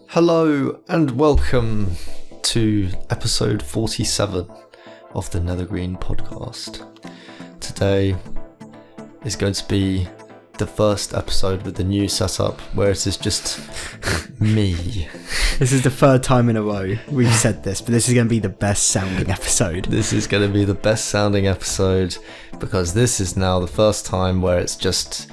Hello and welcome to episode 47 of the Nethergreen podcast. Today is going to be the first episode with the new setup where it is just me. This is the third time in a row we've said this, but this is going to be the best sounding episode. This is going to be the best sounding episode because this is now the first time where it's just...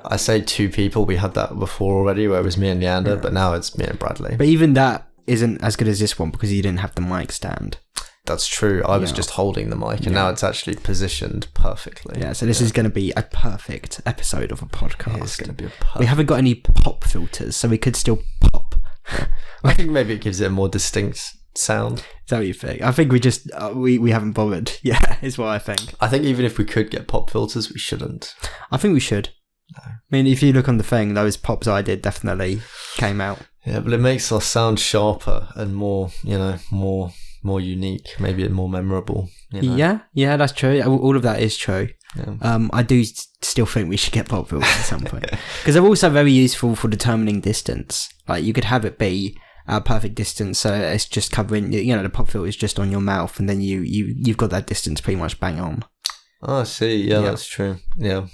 I say two people, we had that before already where it was me and Leander, but now it's me and Bradley. But even that isn't as good as this one because you didn't have the mic stand. That's true. I was just holding the mic and now it's actually positioned perfectly. Yeah, so this is going to be a perfect episode of a podcast. It's going to be a perfect... We haven't got any pop filters, so we could still pop. I think maybe it gives it a more distinct sound. Is that what you think? I think we just, we haven't bothered. Yeah, is what I think. I think even if we could get pop filters, we shouldn't. I think we should. No. I mean, if you look on the thing, those pops I did definitely came out. Yeah, but it makes our sound sharper and more, more unique, maybe more memorable. Yeah, that's true. All of that is true. Yeah. I do still think we should get pop filters at some point because they're also very useful for determining distance. Like you could have it be our perfect distance, so it's just covering. The pop filter is just on your mouth, and then you've got that distance pretty much bang on. Oh, I see. Yeah, that's true. Yeah.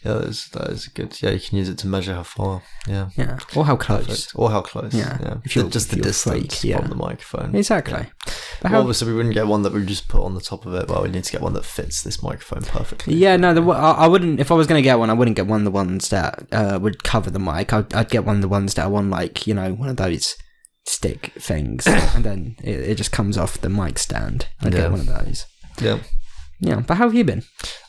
Yeah, that is good. Yeah, you can use it to measure how far. Yeah. Yeah. Or how close. Perfect. Or how close. Yeah. If you're, just the distance from the microphone. Exactly. Yeah. But obviously, we wouldn't get one that we just put on the top of it. Well, we need to get one that fits this microphone perfectly. Yeah, no, I wouldn't. If I was going to get one, I wouldn't get one of the ones that would cover the mic. I'd get one of the ones that are on, like, one of those stick things, and then it just comes off the mic stand. I'd get one of those. Yeah. Yeah, but how have you been?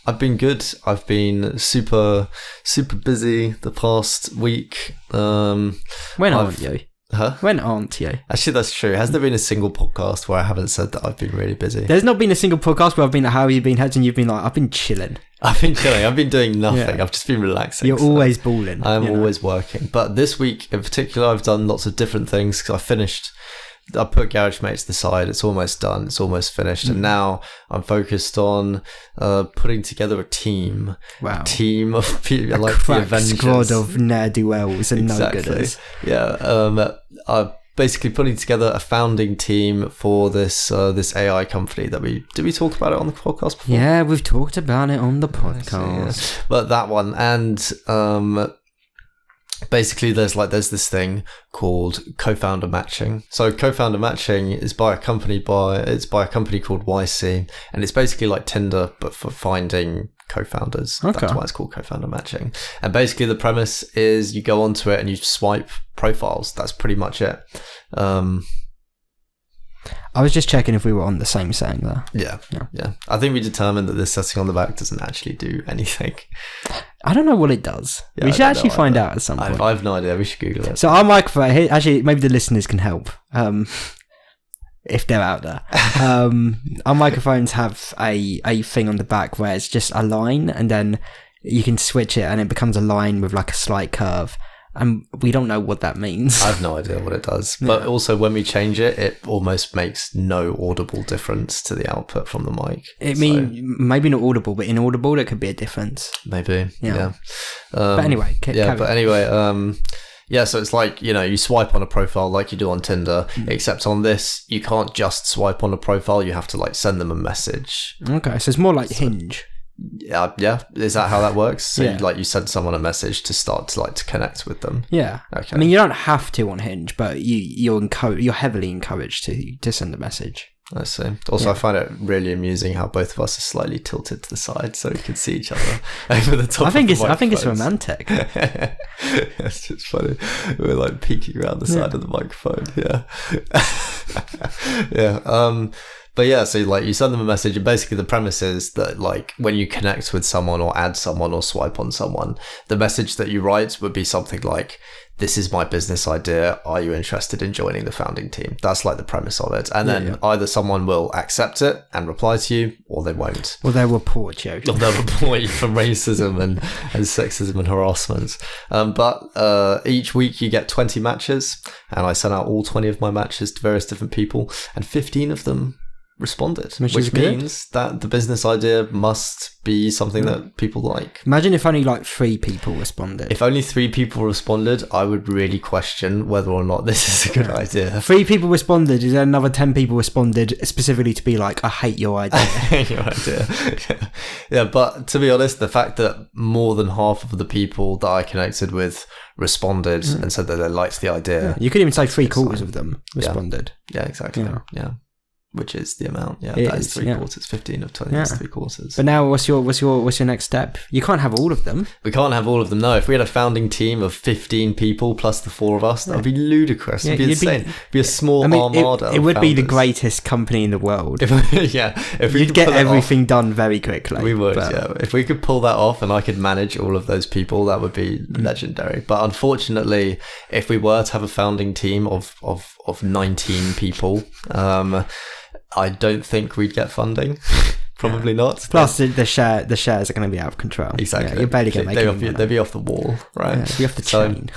I've been good. I've been super busy the past week. When aren't you? Huh? When aren't you? Actually, that's true. Has there been a single podcast where I haven't said that I've been really busy? There's not been a single podcast where I've been like, how have you been, Hedge? And you've been like, I've been chilling. I've been doing nothing. Yeah. I've just been relaxing. You're always balling. I'm always working. But this week in particular, I've done lots of different things because I put GarageMate to the side. It's almost done. It's almost finished. And now I'm focused on putting together a team. Wow. A team of people like the Avengers. Squad of ne'er-do-wells and no-gooders. Yeah. I'm basically putting together a founding team for this AI company that did we talk about it on the podcast before? Yeah, we've talked about it on the podcast. But that one and basically there's this thing called co-founder matching. So co-founder matching is by a company called YC, and it's basically like Tinder but for finding co-founders. Okay. That's why it's called co-founder matching. And basically the premise is you go onto it and you swipe profiles. That's pretty much it. I was just checking if we were on the same setting there. Yeah. I think we determined that this setting on the back doesn't actually do anything. I don't know what it does. We should actually find out at some point. I have no idea. We should Google it. So our microphone, actually, maybe the listeners can help. If they're out there. Our microphones have a thing on the back where it's just a line, and then you can switch it and it becomes a line with like a slight curve. And we don't know what that means. I have no idea what it does. But also when we change it, it almost makes no audible difference to the output from the mic. Maybe not audible, but inaudible, there could be a difference. Maybe, yeah. But anyway, so it's like, you swipe on a profile like you do on Tinder, except on this, you can't just swipe on a profile, you have to like send them a message. Okay, so it's more like Hinge. Yeah. Is that how that works? So you send someone a message to start to connect with them. Yeah. Okay. I mean, you don't have to on Hinge, but you're heavily encouraged to send a message. I see. Also, I find it really amusing how both of us are slightly tilted to the side so we can see each other over the top. I think it's romantic. It's just funny. We're like peeking around the side of the microphone. Yeah. But yeah, so like you send them a message, and basically the premise is that like when you connect with someone or add someone or swipe on someone, the message that you write would be something like, "This is my business idea. Are you interested in joining the founding team?" That's like the premise of it. And then either someone will accept it and reply to you, or they won't. Or they'll report you. Or they'll report you for racism and sexism and harassment. But each week you get 20 matches, and I send out all 20 of my matches to various different people, and 15 of them responded, Which which is good. means that the business idea must be something that people like. Imagine if only like 3 people responded. If only 3 people responded, I would really question whether or not this is a good idea. 3 people responded, is there another 10 people responded specifically to be like, I hate your idea. Your idea. Yeah, but to be honest, the fact that more than half of the people that I connected with responded and said that they liked the idea. You could even say 3/4 of them responded. Yeah, exactly. Yeah. Yeah. Which is the amount. Yeah, It that is is, 3/4. 15 of 20 is 3/4. But now, what's your next step? You can't have all of them. We can't have all of them. No, if we had a founding team of 15 people plus the 4 of us, that would be ludicrous. It'd be insane. It'd be a small armada. It would be the founders. greatest company in the world. If we You'd could get pull that everything done very quickly. We would, but- yeah. If we could pull that off and I could manage all of those people, that would be legendary. But unfortunately, if we were to have a founding team of 19 people, I don't think we'd get funding. Probably not. Plus, the shares are going to be out of control. Exactly. Yeah, you're barely going to make any money. They'd be off the wall, right? Yeah, they'd be off the chain.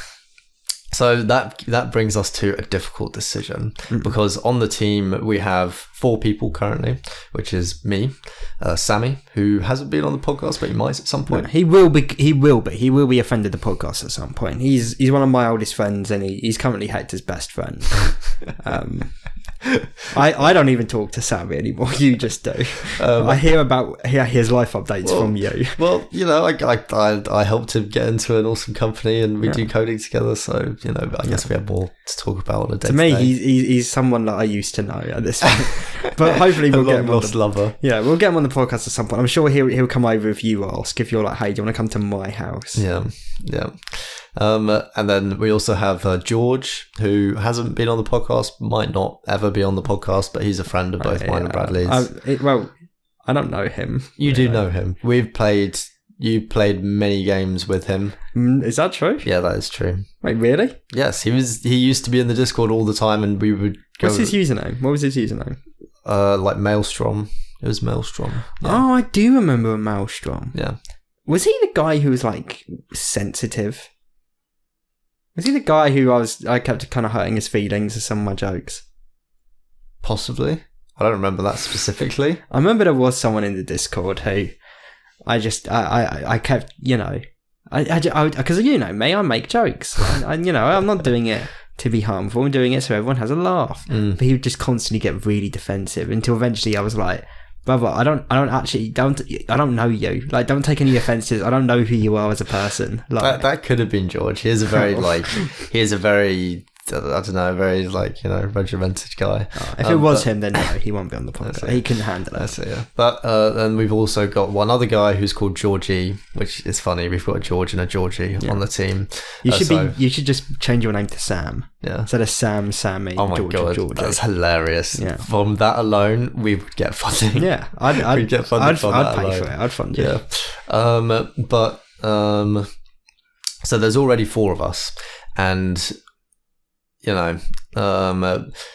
So that brings us to a difficult decision because on the team we have 4 people currently, which is me, Sammy, who hasn't been on the podcast, but he might at some point. No, he will be a friend of the podcast at some point. He's one of my oldest friends, and he's currently Hector's best friend. I don't even talk to Sammy anymore. You just do. I hear his life updates from you. Well, you know, I helped him get into an awesome company, and we do coding together. So you know, I guess we have more to talk about on a day. To me, he's someone that I used to know at this point. But hopefully we'll get him on the lover. Yeah, we'll get him on the podcast at some point. I'm sure he'll come over if you ask. If you're like, hey, do you want to come to my house? Yeah. And then we also have George, who hasn't been on the podcast, might not ever be on the podcast, but he's a friend of both mine and Bradley's. I don't know him. You do know him. You played many games with him. Is that true? Yeah, that is true. Wait, really? Yes, he used to be in the Discord all the time, and we would go... What's his username? What was his username? Like Maelstrom. It was Maelstrom. Yeah. Oh, I do remember Maelstrom. Yeah. Was he the guy who was like sensitive? Was he the guy who I kept kind of hurting his feelings with some of my jokes? Possibly. I don't remember that specifically. I remember there was someone in the Discord who I kept, you know, because you know me, I make jokes. You know, I'm not doing it to be harmful. I'm doing it so everyone has a laugh. But he would just constantly get really defensive until eventually I was like, brother, I don't know you. Like, don't take any offences. I don't know who you are as a person. Like, that could have been George. He is a very I don't know, very like, you know, regimented guy. If it was him, then no, he won't be on the podcast. He couldn't handle it. That's it, yeah. But then we've also got one other guy who's called Georgie, which is funny. We've got a George and a Georgie on the team. You should just change your name to Sam. Yeah. Instead of Sam, Sammy, oh my Georgie, God, Georgie. That's hilarious. Yeah. From that alone, we would get funding. Yeah, I'd get funding from that pay alone. for it. I'd fund you. Yeah. So there's already 4 of us, and you know,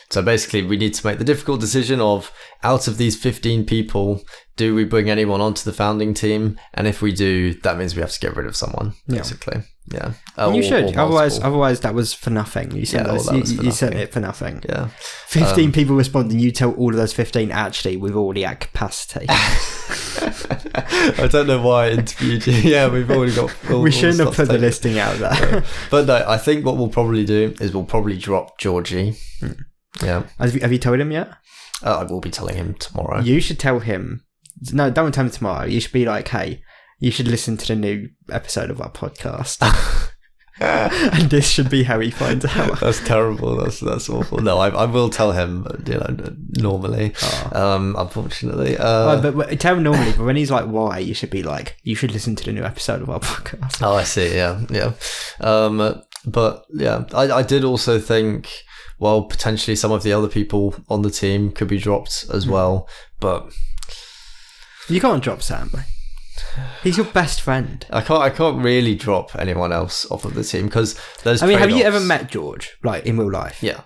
so basically we need to make the difficult decision of, out of these 15 people, do we bring anyone onto the founding team? And if we do, that means we have to get rid of someone, basically. Yeah. You should. Otherwise that was for nothing. You said you sent it for nothing. Yeah. 15 people responding, you tell all of those 15, actually, we've already at capacity. I don't know why I interviewed you. Yeah, we've already got... We shouldn't have put the listing out there. But no, I think what we'll probably do is we'll probably drop Georgie. Yeah. Have you told him yet? I will be telling him tomorrow. You should tell him... No, don't tell him tomorrow. You should be like, hey, you should listen to the new episode of our podcast. And this should be how he finds out. That's terrible. That's awful. No, I will tell him, you know, normally. Unfortunately. But tell him normally, but when he's like, why, you should be like, you should listen to the new episode of our podcast. Oh, I see. Yeah. But yeah, I did also think, well, potentially some of the other people on the team could be dropped as well, but... You can't drop Sam, mate. He's your best friend. I can't really drop anyone else off of the team because there's. I mean, have you ever met George, like in real life? Yeah.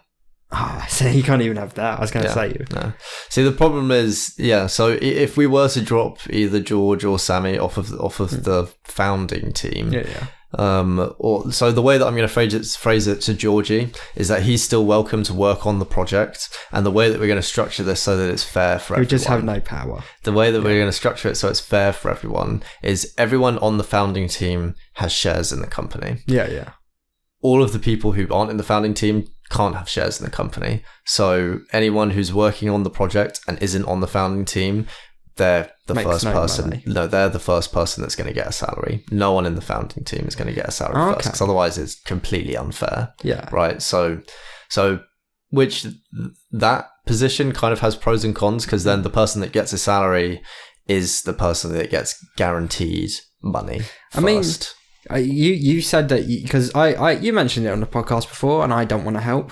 So you can't even have that. I was going to say you. No. See, the problem is, so if we were to drop either George or Sammy off of the founding team, Or so the way that I'm going to phrase it to Georgie is that he's still welcome to work on the project, and the way that we're going to structure this so that it's fair for everyone. We just have no power. The way that we're going to structure it so it's fair for everyone is everyone on the founding team has shares in the company. Yeah. All of the people who aren't in the founding team can't have shares in the company. So anyone who's working on the project and isn't on the founding team, they're the first person. Money. No, they're the first person that's going to get a salary. No one in the founding team is going to get a salary first, because otherwise it's completely unfair. Yeah. Right. So which that position kind of has pros and cons, because then the person that gets a salary is the person that gets guaranteed money first. I mean, you said that because you mentioned it on the podcast before, and I don't want to help,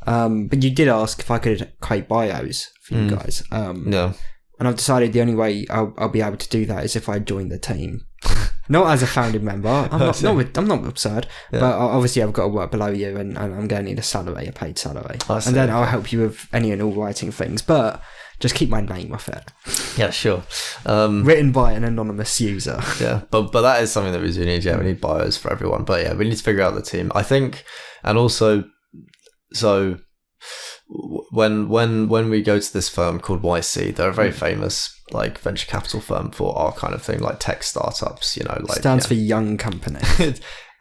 but you did ask if I could create bios for you guys. No. And I've decided the only way I'll be able to do that is if I join the team, not as a founding member. I'm not absurd, but obviously I've got to work below you, and I'm going to need a paid salary, and then I'll help you with any and all writing things. But just keep my name off it. Yeah, sure. Written by an anonymous user. Yeah, but that is something that we do need. Yeah, we need bios for everyone. But yeah, we need to figure out the team, I think, and also so. When we go to this firm called YC, they're a very famous like venture capital firm for our kind of thing, like tech startups. You know, like stands for young company.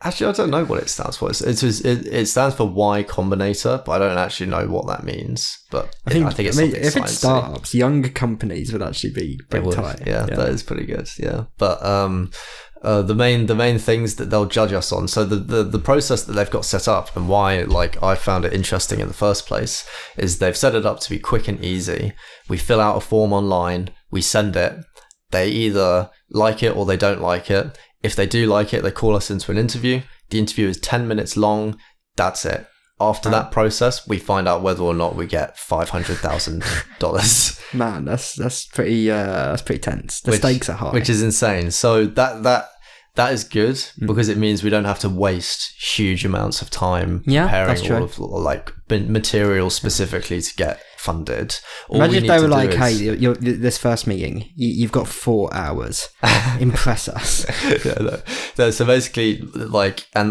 Actually, I don't know what it stands for. It stands for Y Combinator, but I don't actually know what that means. But I think it's something if sciencey. It's startups, young companies would actually be pretty tight. Yeah, that is pretty good. Yeah, but the main things that they'll judge us on. So the process that they've got set up, and why like I found it interesting in the first place, is they've set it up to be quick and easy. We fill out a form online, we send it. They either like it or they don't like it. If they do like it, they call us into an interview. The interview is 10 minutes long. That's it. After that process, we find out whether or not we get $500,000. Man, that's pretty tense. The stakes are high, which is insane. So that is good because it means we don't have to waste huge amounts of time preparing all of like material specifically to get funded. Imagine if they were like, "Hey, this first meeting, you've got 4 hours. Impress us." No, so basically, like, and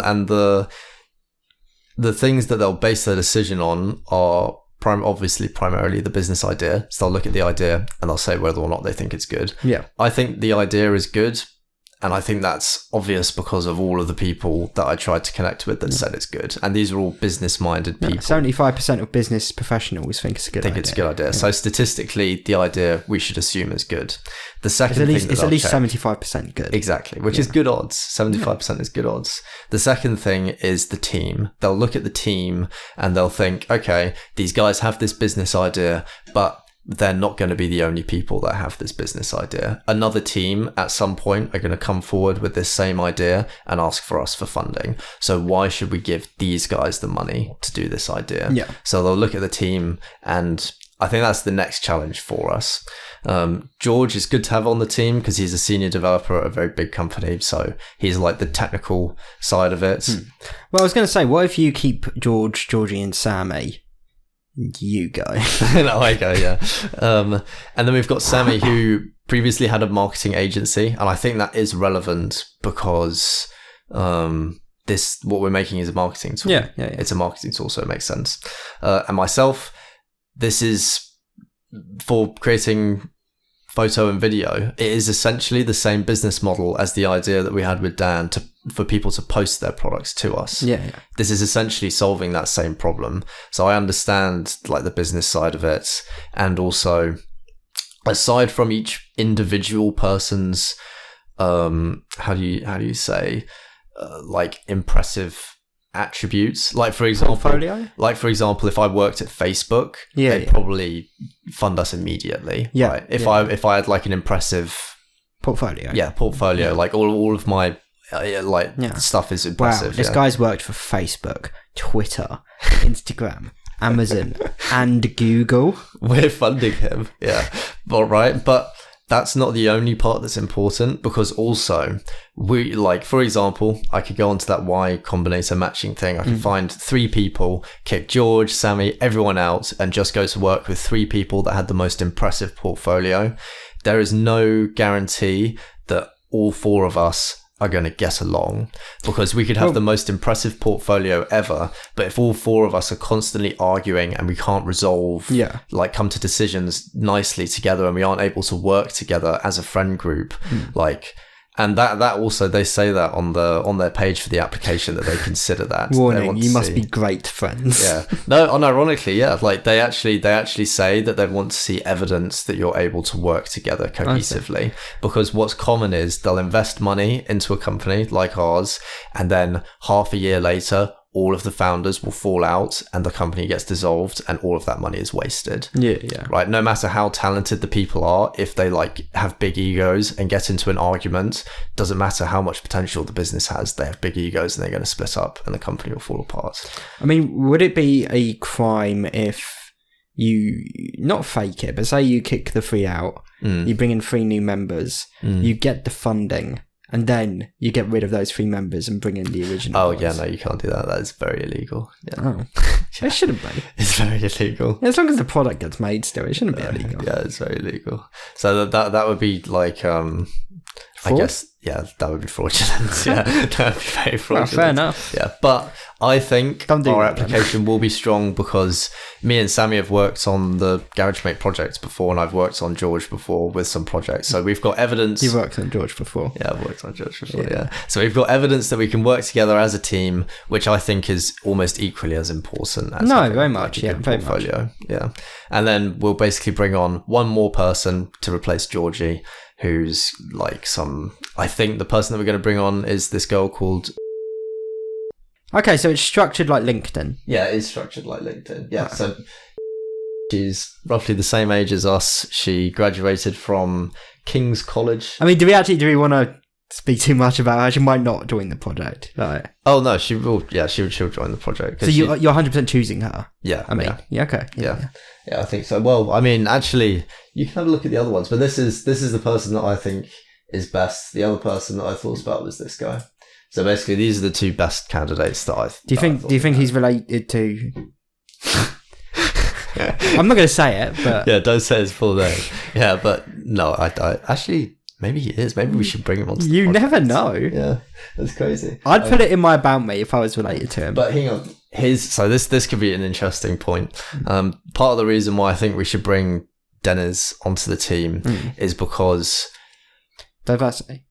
the things that they'll base their decision on are obviously primarily the business idea. So they'll look at the idea and they'll say whether or not they think it's good. Yeah, I think the idea is good. And I think that's obvious because of all of the people that I tried to connect with that said it's good. And these are all business-minded people. 75% of business professionals think it's a good idea. It's a good idea. Yeah. So statistically, the idea we should assume is good. The second it's at least 75% good. Exactly, which is good odds. 75% is good odds. The second thing is the team. They'll look at the team and they'll think, okay, these guys have this business idea, but they're not going to be the only people that have this business idea. Another team at some point are going to come forward with this same idea and ask for us for funding. So why should we give these guys the money to do this idea? Yeah. So they'll look at the team, and I think that's the next challenge for us. George is good to have on the team because he's a senior developer at a very big company. So he's like the technical side of it. Well, I was going to say, what if you keep George, Georgie and Sammy? You go. No, I go, yeah. And then we've got Sammy, who previously had a marketing agency, and I think that is relevant because what we're making is a marketing tool. Yeah. It's a marketing tool, so it makes sense. And myself, this is for creating photo and video. It is essentially the same business model as the idea that we had with Dan for people to post their products to us. Yeah. This is essentially solving that same problem. So I understand like the business side of it, and also aside from each individual person's how do you say like impressive attributes, like for example portfolio? Like for example, if I worked at Facebook, they'd probably fund us immediately. Right? If I had like an impressive portfolio, like all of my stuff is impressive. Wow, this guy's worked for Facebook, Twitter, Instagram, Amazon, and Google. We're funding him. Yeah, all right, but that's not the only part that's important, because also we, like, for example, I could go onto that Y Combinator matching thing. I can find 3 people, kick George, Sammy, everyone out, and just go to work with 3 people that had the most impressive portfolio. There is no guarantee that all 4 of us are going to get along, because we could have the most impressive portfolio ever, but if all four of us are constantly arguing and we can't resolve, like come to decisions nicely together, and we aren't able to work together as a friend group, like. And that also, they say that on their page for the application, that they consider that. Warning, you must be great friends. Yeah. No, unironically, yeah. Like they actually say that they want to see evidence that you're able to work together cohesively. Because what's common is they'll invest money into a company like ours, and then half a year later, all of the founders will fall out and the company gets dissolved and all of that money is wasted. Yeah. Right? No matter how talented the people are, if they like have big egos and get into an argument, doesn't matter how much potential the business has, they have big egos and they're going to split up and the company will fall apart. I mean, would it be a crime if you, not fake it, but say you kick the 3 out, you bring in 3 new members, you get the funding, and then you get rid of those 3 members and bring in the original guys. Yeah, no, you can't do that. That is very illegal. Yeah. Oh. It shouldn't be. It's very illegal. As long as the product gets made still, it shouldn't be illegal. Yeah, it's very illegal. So that would be like, Fraud? I guess, yeah, that would be fraudulent. Yeah, that would be very fraudulent. Well, fair enough. Yeah, but I think our application will be strong because me and Sammy have worked on the GarageMate projects before, and I've worked on George before with some projects. So we've got evidence. You've worked on George before. Yeah, I've worked on George before, yeah. So we've got evidence that we can work together as a team, which I think is almost equally as important as very much, yeah, very portfolio. Much. Yeah. And then we'll basically bring on one more person to replace Georgie, who's like I think the person that we're going to bring on is this girl called... Okay, so it's structured like LinkedIn. Yeah, it is structured like LinkedIn. Yeah, so she's roughly the same age as us. She graduated from King's College. I mean, do we want to speak too much about her? She might not join the project. Right. Oh, no, she will. Yeah, she'll join the project. So you're 100% choosing her? Yeah. I mean, yeah, okay. Yeah, I think so. Well, I mean, actually, you can have a look at the other ones, but this is the person that I think is best. The other person that I thought about was this guy. So basically, these are the 2 best candidates that I. Do you think he's related to? I'm not going to say it, but yeah, don't say his full name. Yeah, but no, I actually maybe he is. Maybe we should bring him on. You never know. Yeah, that's crazy. I'd put it in my About Me if I was related to him. But hang on, so this could be an interesting point. Part of the reason why I think we should bring Dennis onto the team is because diversity.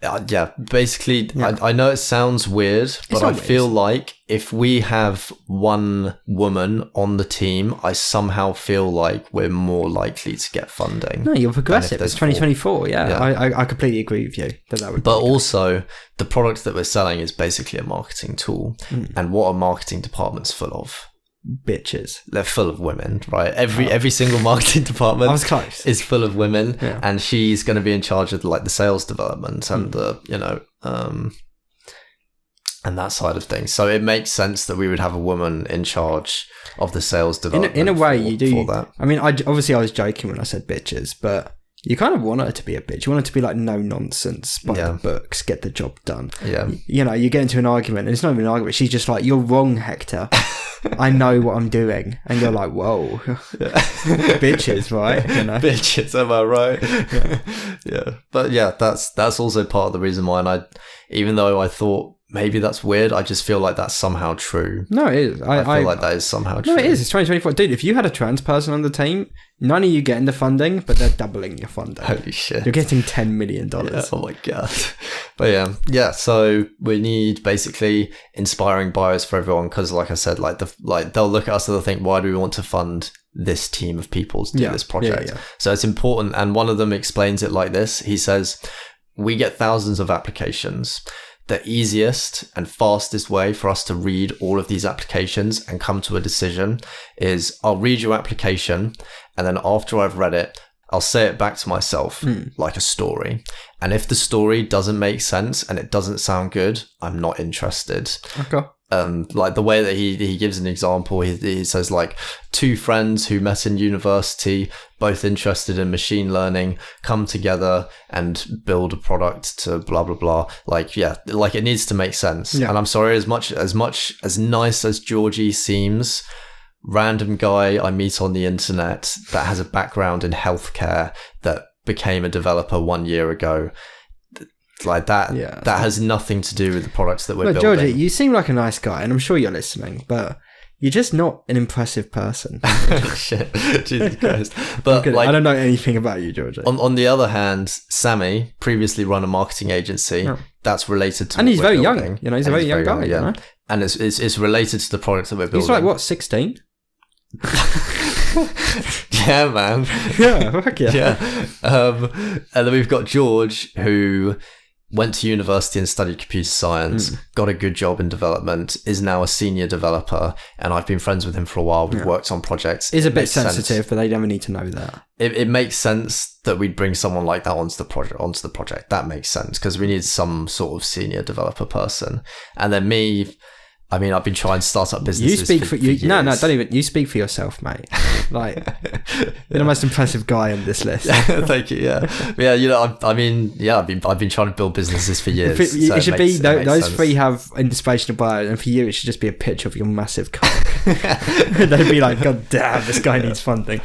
Yeah, basically, yeah. I know it sounds weird, but I feel like if we have one woman on the team, I somehow feel like we're more likely to get funding. No, you're progressive. It's 2024. Yeah. I completely agree with you. That would. But also, the product that we're selling is basically a marketing tool. And what are marketing departments full of? Bitches. They're full of women, right? Every single marketing department I was close. is full of women, and she's going to be in charge of like the sales development and the and that side of things. So it makes sense that we would have a woman in charge of the sales development. In a way, you do. For that. I mean, obviously I was joking when I said bitches, but you kind of want her to be a bitch. You want her to be like no nonsense, by the books, get the job done. Yeah. You know, you get into an argument, and it's not even an argument. She's just like, "You're wrong, Hector. I know what I'm doing," and you're like, "Whoa, bitches, right? You know? Bitches, am I right?" Yeah. But yeah, that's also part of the reason why. And even though I thought maybe that's weird, I just feel like that's somehow true. No, it is. I feel like that is somehow true. No, it is. It's 2024, dude. If you had a trans person on the team, none of you getting the funding, but they're doubling your funding. Holy shit! You're getting $10 million. Yeah, oh my god! But yeah. So we need basically inspiring bios for everyone because, like I said, like they'll look at us and they'll think, why do we want to fund this team of people to do this project? Yeah. So it's important. And one of them explains it like this. He says, "We get thousands of applications. The easiest and fastest way for us to read all of these applications and come to a decision is I'll read your application, and then after I've read it, I'll say it back to myself like a story. And if the story doesn't make sense and it doesn't sound good, I'm not interested." Okay. Like the way that he gives an example, he says like 2 friends who met in university, both interested in machine learning, come together and build a product to blah blah blah. Like like it needs to make sense. Yeah. And I'm sorry, as nice as Georgie seems, random guy I meet on the internet that has a background in healthcare that became a developer 1 year ago. Like that. Yeah. That has nothing to do with the products that we're Look, building. Georgie, you seem like a nice guy, and I'm sure you're listening, but you're just not an impressive person. Shit, Jesus Christ! But like, I don't know anything about you, Georgie. on the other hand, Sammy previously run a marketing agency that's related to, and he's very building. young. He's a very young guy. You know? And it's related to the products that we're building. He's like what, 16? Yeah, man. Yeah, fuck yeah. Yeah. And then we've got George, who went to university and studied computer science, got a good job in development, is now a senior developer, and I've been friends with him for a while. We've worked on projects. He's a bit sensitive, but they never need to know that. It makes sense that we'd bring someone like that onto the project. That makes sense, because we need some sort of senior developer person. And then me, I mean, I've been trying startup businesses. You speak for you. years. No, don't even. You speak for yourself, mate. Like, you're the most impressive guy on this list. Thank you. Yeah, yeah. I've been trying to build businesses for years. It should be those three have inspirational bio, and for you, it should just be a picture of your massive cock. They'd be like, God damn, this guy needs funding.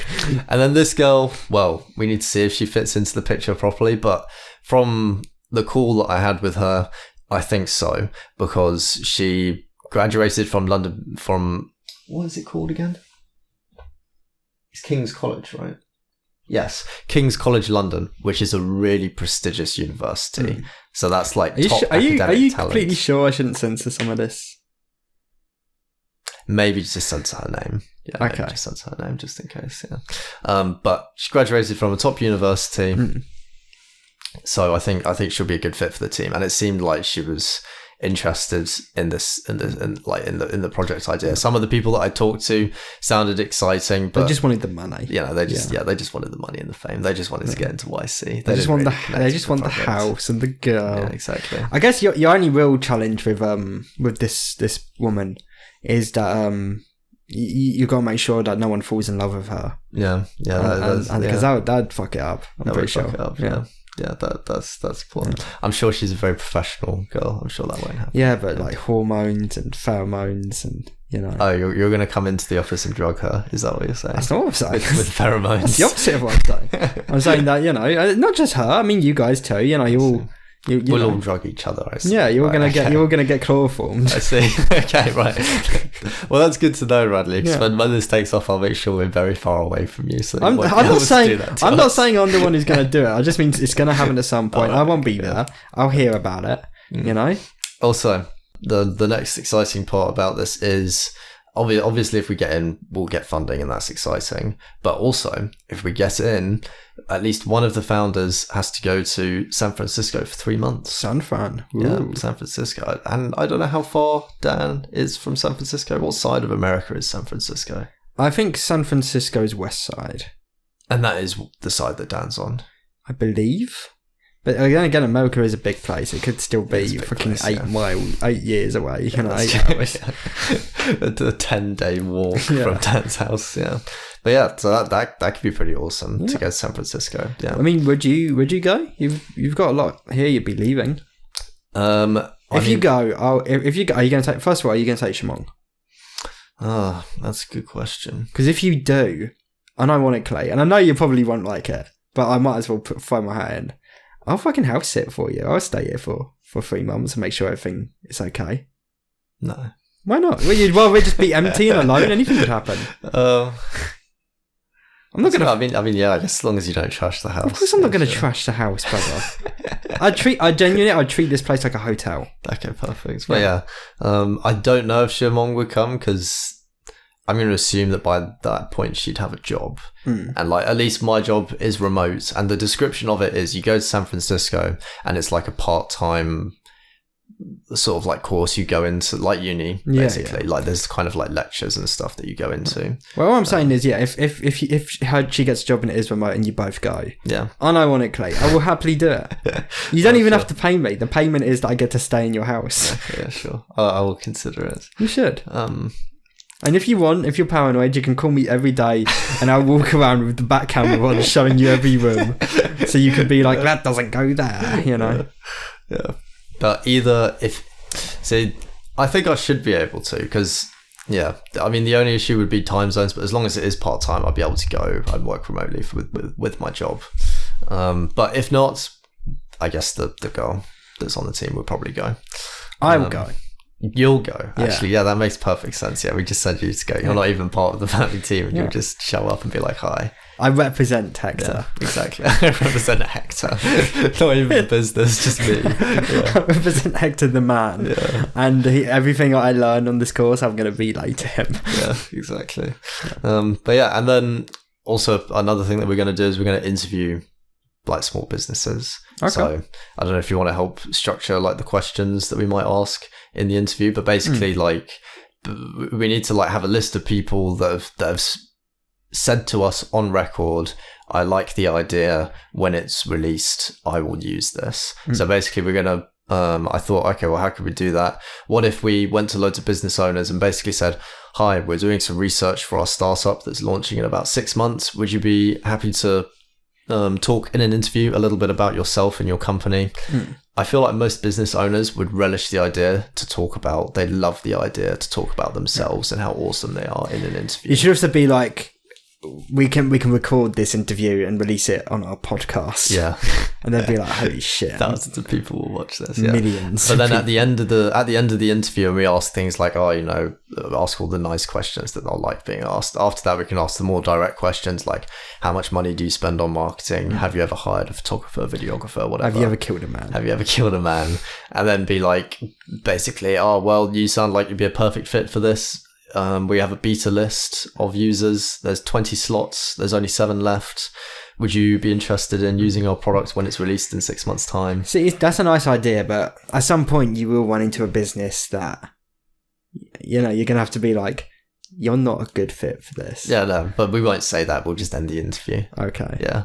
And then this girl, well, we need to see if she fits into the picture properly. But from the call that I had with her, I think so, because she graduated from London, from, what is it called again? It's King's College, right? Yes, King's College London, which is a really prestigious university. So that's like top academic Are you talent. completely sure I shouldn't censor some of this? Maybe just censor her name. Yeah, okay. Just censor her name just in case. Yeah. But she graduated from a top university, so I think she'll be a good fit for the team. And it seemed like she was interested in the project idea. Some of the people that I talked to sounded exciting, but they just wanted the money. They just wanted the money and the fame. They just wanted to get into YC. They just want the house and the girl. Yeah, exactly. I guess your only real challenge with this woman is that you got to make sure that no one falls in love with her. Yeah, because that'd fuck it up. I'm pretty sure. Fuck it up, yeah. Yeah, that's cool. Yeah. I'm sure she's a very professional girl. I'm sure that won't happen. Yeah, but like hormones and pheromones and, you know. Oh, you're going to come into the office and drug her? Is that what you're saying? That's not what I'm saying. With pheromones. That's the opposite of what I'm saying. I'm saying that, you know, not just her. I mean, you guys too. You know, we'll all drug each other. I see. Yeah, you're gonna get chloroformed. I see. Okay, right. Well, that's good to know, Bradley. Because when this takes off, I'll make sure we're very far away from you. So I'm not saying I'm the one who's gonna do it. I just mean it's gonna happen at some point. Right, I won't be there. I'll hear about it. You know. Also, the next exciting part about this is obviously if we get in, we'll get funding, and that's exciting. But also, if we get in, at least one of the founders has to go to San Francisco for 3 months. San Fran. Ooh. Yeah, San Francisco. And I don't know how far Dan is from San Francisco. What side of America is San Francisco? I think San Francisco's west side. And that is the side that Dan's on. I believe. But again, America is a big place. It could still be fucking 8 years away. You know, 8 hours. A 10-day walk from Dan's house. Yeah, but yeah, so that could be pretty awesome to go to San Francisco. Yeah, I mean, would you go? You've got a lot here. You'd be leaving. If you go, are you going to take? First of all, are you going to take Shamong? Oh, that's a good question. Because if you do, unironically, and I know you probably won't like it, but I might as well throw my hat in. I'll fucking house sit for you. I'll stay here for 3 months and make sure everything is okay. No. Why not? Well, you'd rather just be empty and alone. Anything could happen. I'm not gonna. I mean, yeah. As long as you don't trash the house. Of course, I'm not gonna trash the house, brother. I'd treat this place like a hotel. Okay, perfect. But yeah, I don't know if Shamong would come because I'm going to assume that by that point she'd have a job. And like, at least my job is remote. And the description of it is you go to San Francisco and it's like a part-time sort of like course you go into, like uni, basically. Yeah. Like there's kind of like lectures and stuff that you go into. Well, what I'm saying is, yeah, if she gets a job and it is remote and you both go, unironically, I will happily do it. You don't even have to pay me. The payment is that I get to stay in your house. Yeah, sure. I will consider it. You should. And if you're paranoid, you can call me every day and I'll walk around with the back camera on showing you every room. So you could be like, that doesn't go there, you know? Yeah. But I think I should be able to, because, yeah, I mean, the only issue would be time zones, but as long as it is part-time, I'll be able to go and work remotely with my job. But if not, I guess the girl. that's on the team would probably go. I will go. You'll go. Actually, yeah, that makes perfect sense. Yeah, we just send you to go. You're not even part of the family team, and you'll just show up and be like, "Hi." I represent Hector. Yeah, exactly. I represent Hector. Not even the business, just me. Yeah. I represent Hector the man. Yeah. And everything I learn on this course, I'm going to relay to him. Yeah, exactly. But yeah, and then also another thing that we're going to do is we're going to interview like small businesses. Okay. So I don't know if you want to help structure like the questions that we might ask in the interview, but basically like we need to like have a list of people that have said to us on record, I like the idea, when it's released I will use this. So basically we're gonna I thought, okay, well, how could we do that? What if we went to loads of business owners and basically said, hi, we're doing some research for our startup that's launching in about 6 months, would you be happy to talk in an interview a little bit about yourself and your company? I feel like most business owners would relish the idea to talk about, they love the idea to talk about themselves and how awesome they are in an interview. You should also be like, we can record this interview and release it on our podcast. Yeah. And they'd be like, holy shit. Thousands of people will watch this. Yeah. Millions. But then at the end of the interview, we ask things like, ask all the nice questions that they'll like being asked. After that, we can ask the more direct questions like, how much money do you spend on marketing? Have you ever hired a photographer, videographer, whatever? Have you ever killed a man? And then be like, basically, oh, well, you sound like you'd be a perfect fit for this. We have a beta list of users. There's 20 slots. There's only 7 left. Would you be interested in using our product when it's released in 6 months' time? See, that's a nice idea, but at some point you will run into a business that, you're going to have to be like, you're not a good fit for this. Yeah, no, but we won't say that. We'll just end the interview. Okay. Yeah.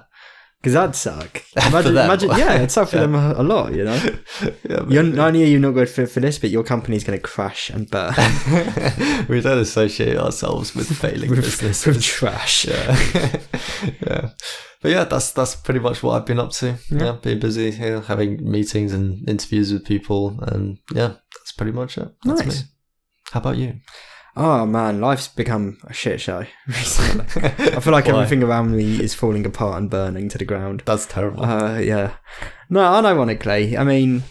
Because that'd suck. Imagine, yeah, it'd suck for them a lot, you know? Yeah, not only are you not good fit for this, but your company's going to crash and burn. We don't associate ourselves with failing businesses. With trash. Yeah. Yeah. But yeah, that's pretty much what I've been up to. Yeah, being busy here, having meetings and interviews with people. And yeah, that's pretty much it. That's nice. Me. How about you? Oh man, life's become a shit show recently. I feel like everything around me is falling apart and burning to the ground. That's terrible. Yeah. No, unironically, I mean,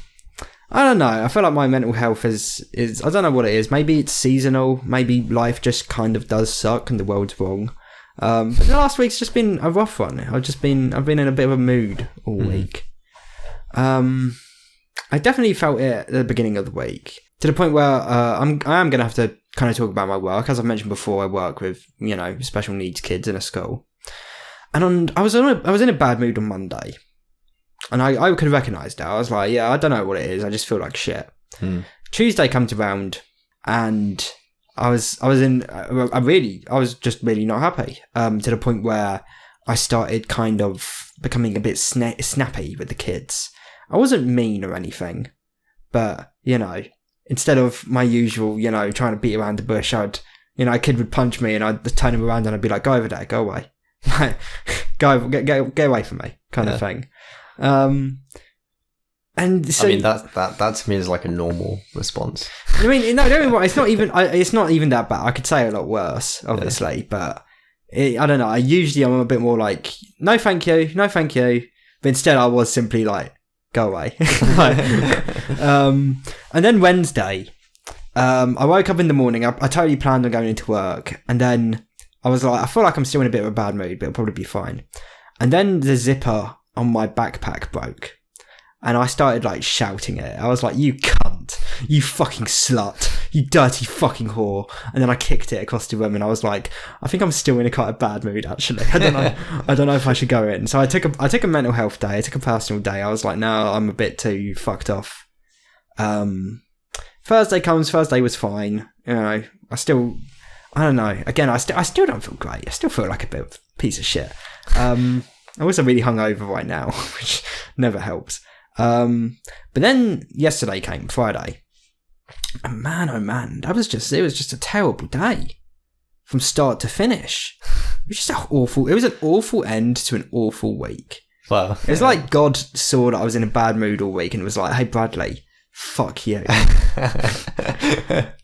I don't know. I feel like my mental health is I don't know what it is. Maybe it's seasonal. Maybe life just kind of does suck and the world's wrong. But the last week's just been a rough one. I've been in a bit of a mood all week. I definitely felt it at the beginning of the week, to the point where I am going to have to kind of talk about my work. As I've mentioned before, I work with, special needs kids in a school. And I was in a bad mood on Monday. And I could have recognised it. I was like, yeah, I don't know what it is. I just feel like shit. Tuesday comes around and I was just really not happy. To the point where I started kind of becoming a bit snappy with the kids. I wasn't mean or anything, but, instead of my usual, trying to beat around the bush, a kid would punch me and I'd turn him around and I'd be like, go over there, go away. Get away from me, kind of thing. And so, I mean, that to me is like a normal response. I mean, no, don't get me wrong, it's not even that bad. I could say a lot worse, obviously, but I don't know. I'm a bit more like, no, thank you. But instead I was simply like, go away. And then Wednesday, I woke up in the morning. I totally planned on going into work, and then I was like, I feel like I'm still in a bit of a bad mood, but it'll probably be fine. And then the zipper on my backpack broke, and I started like shouting it. I was like, you cunt, you fucking slut, you dirty fucking whore. And then I kicked it across the room, and I was like, I think I'm still in a quite a bad mood, actually. I don't know if I should go in. So I took a mental health day. I took a personal day. I was like, no, I'm a bit too fucked off. Thursday comes. Thursday was fine. I don't know. Again, I still don't feel great. I still feel like a bit of a piece of shit. I'm also really hungover right now, which never helps. But then yesterday came, Friday. And man, oh man, it was just a terrible day from start to finish. It was an awful end to an awful week. Wow. It was like God saw that I was in a bad mood all week and was like, hey Bradley, fuck you.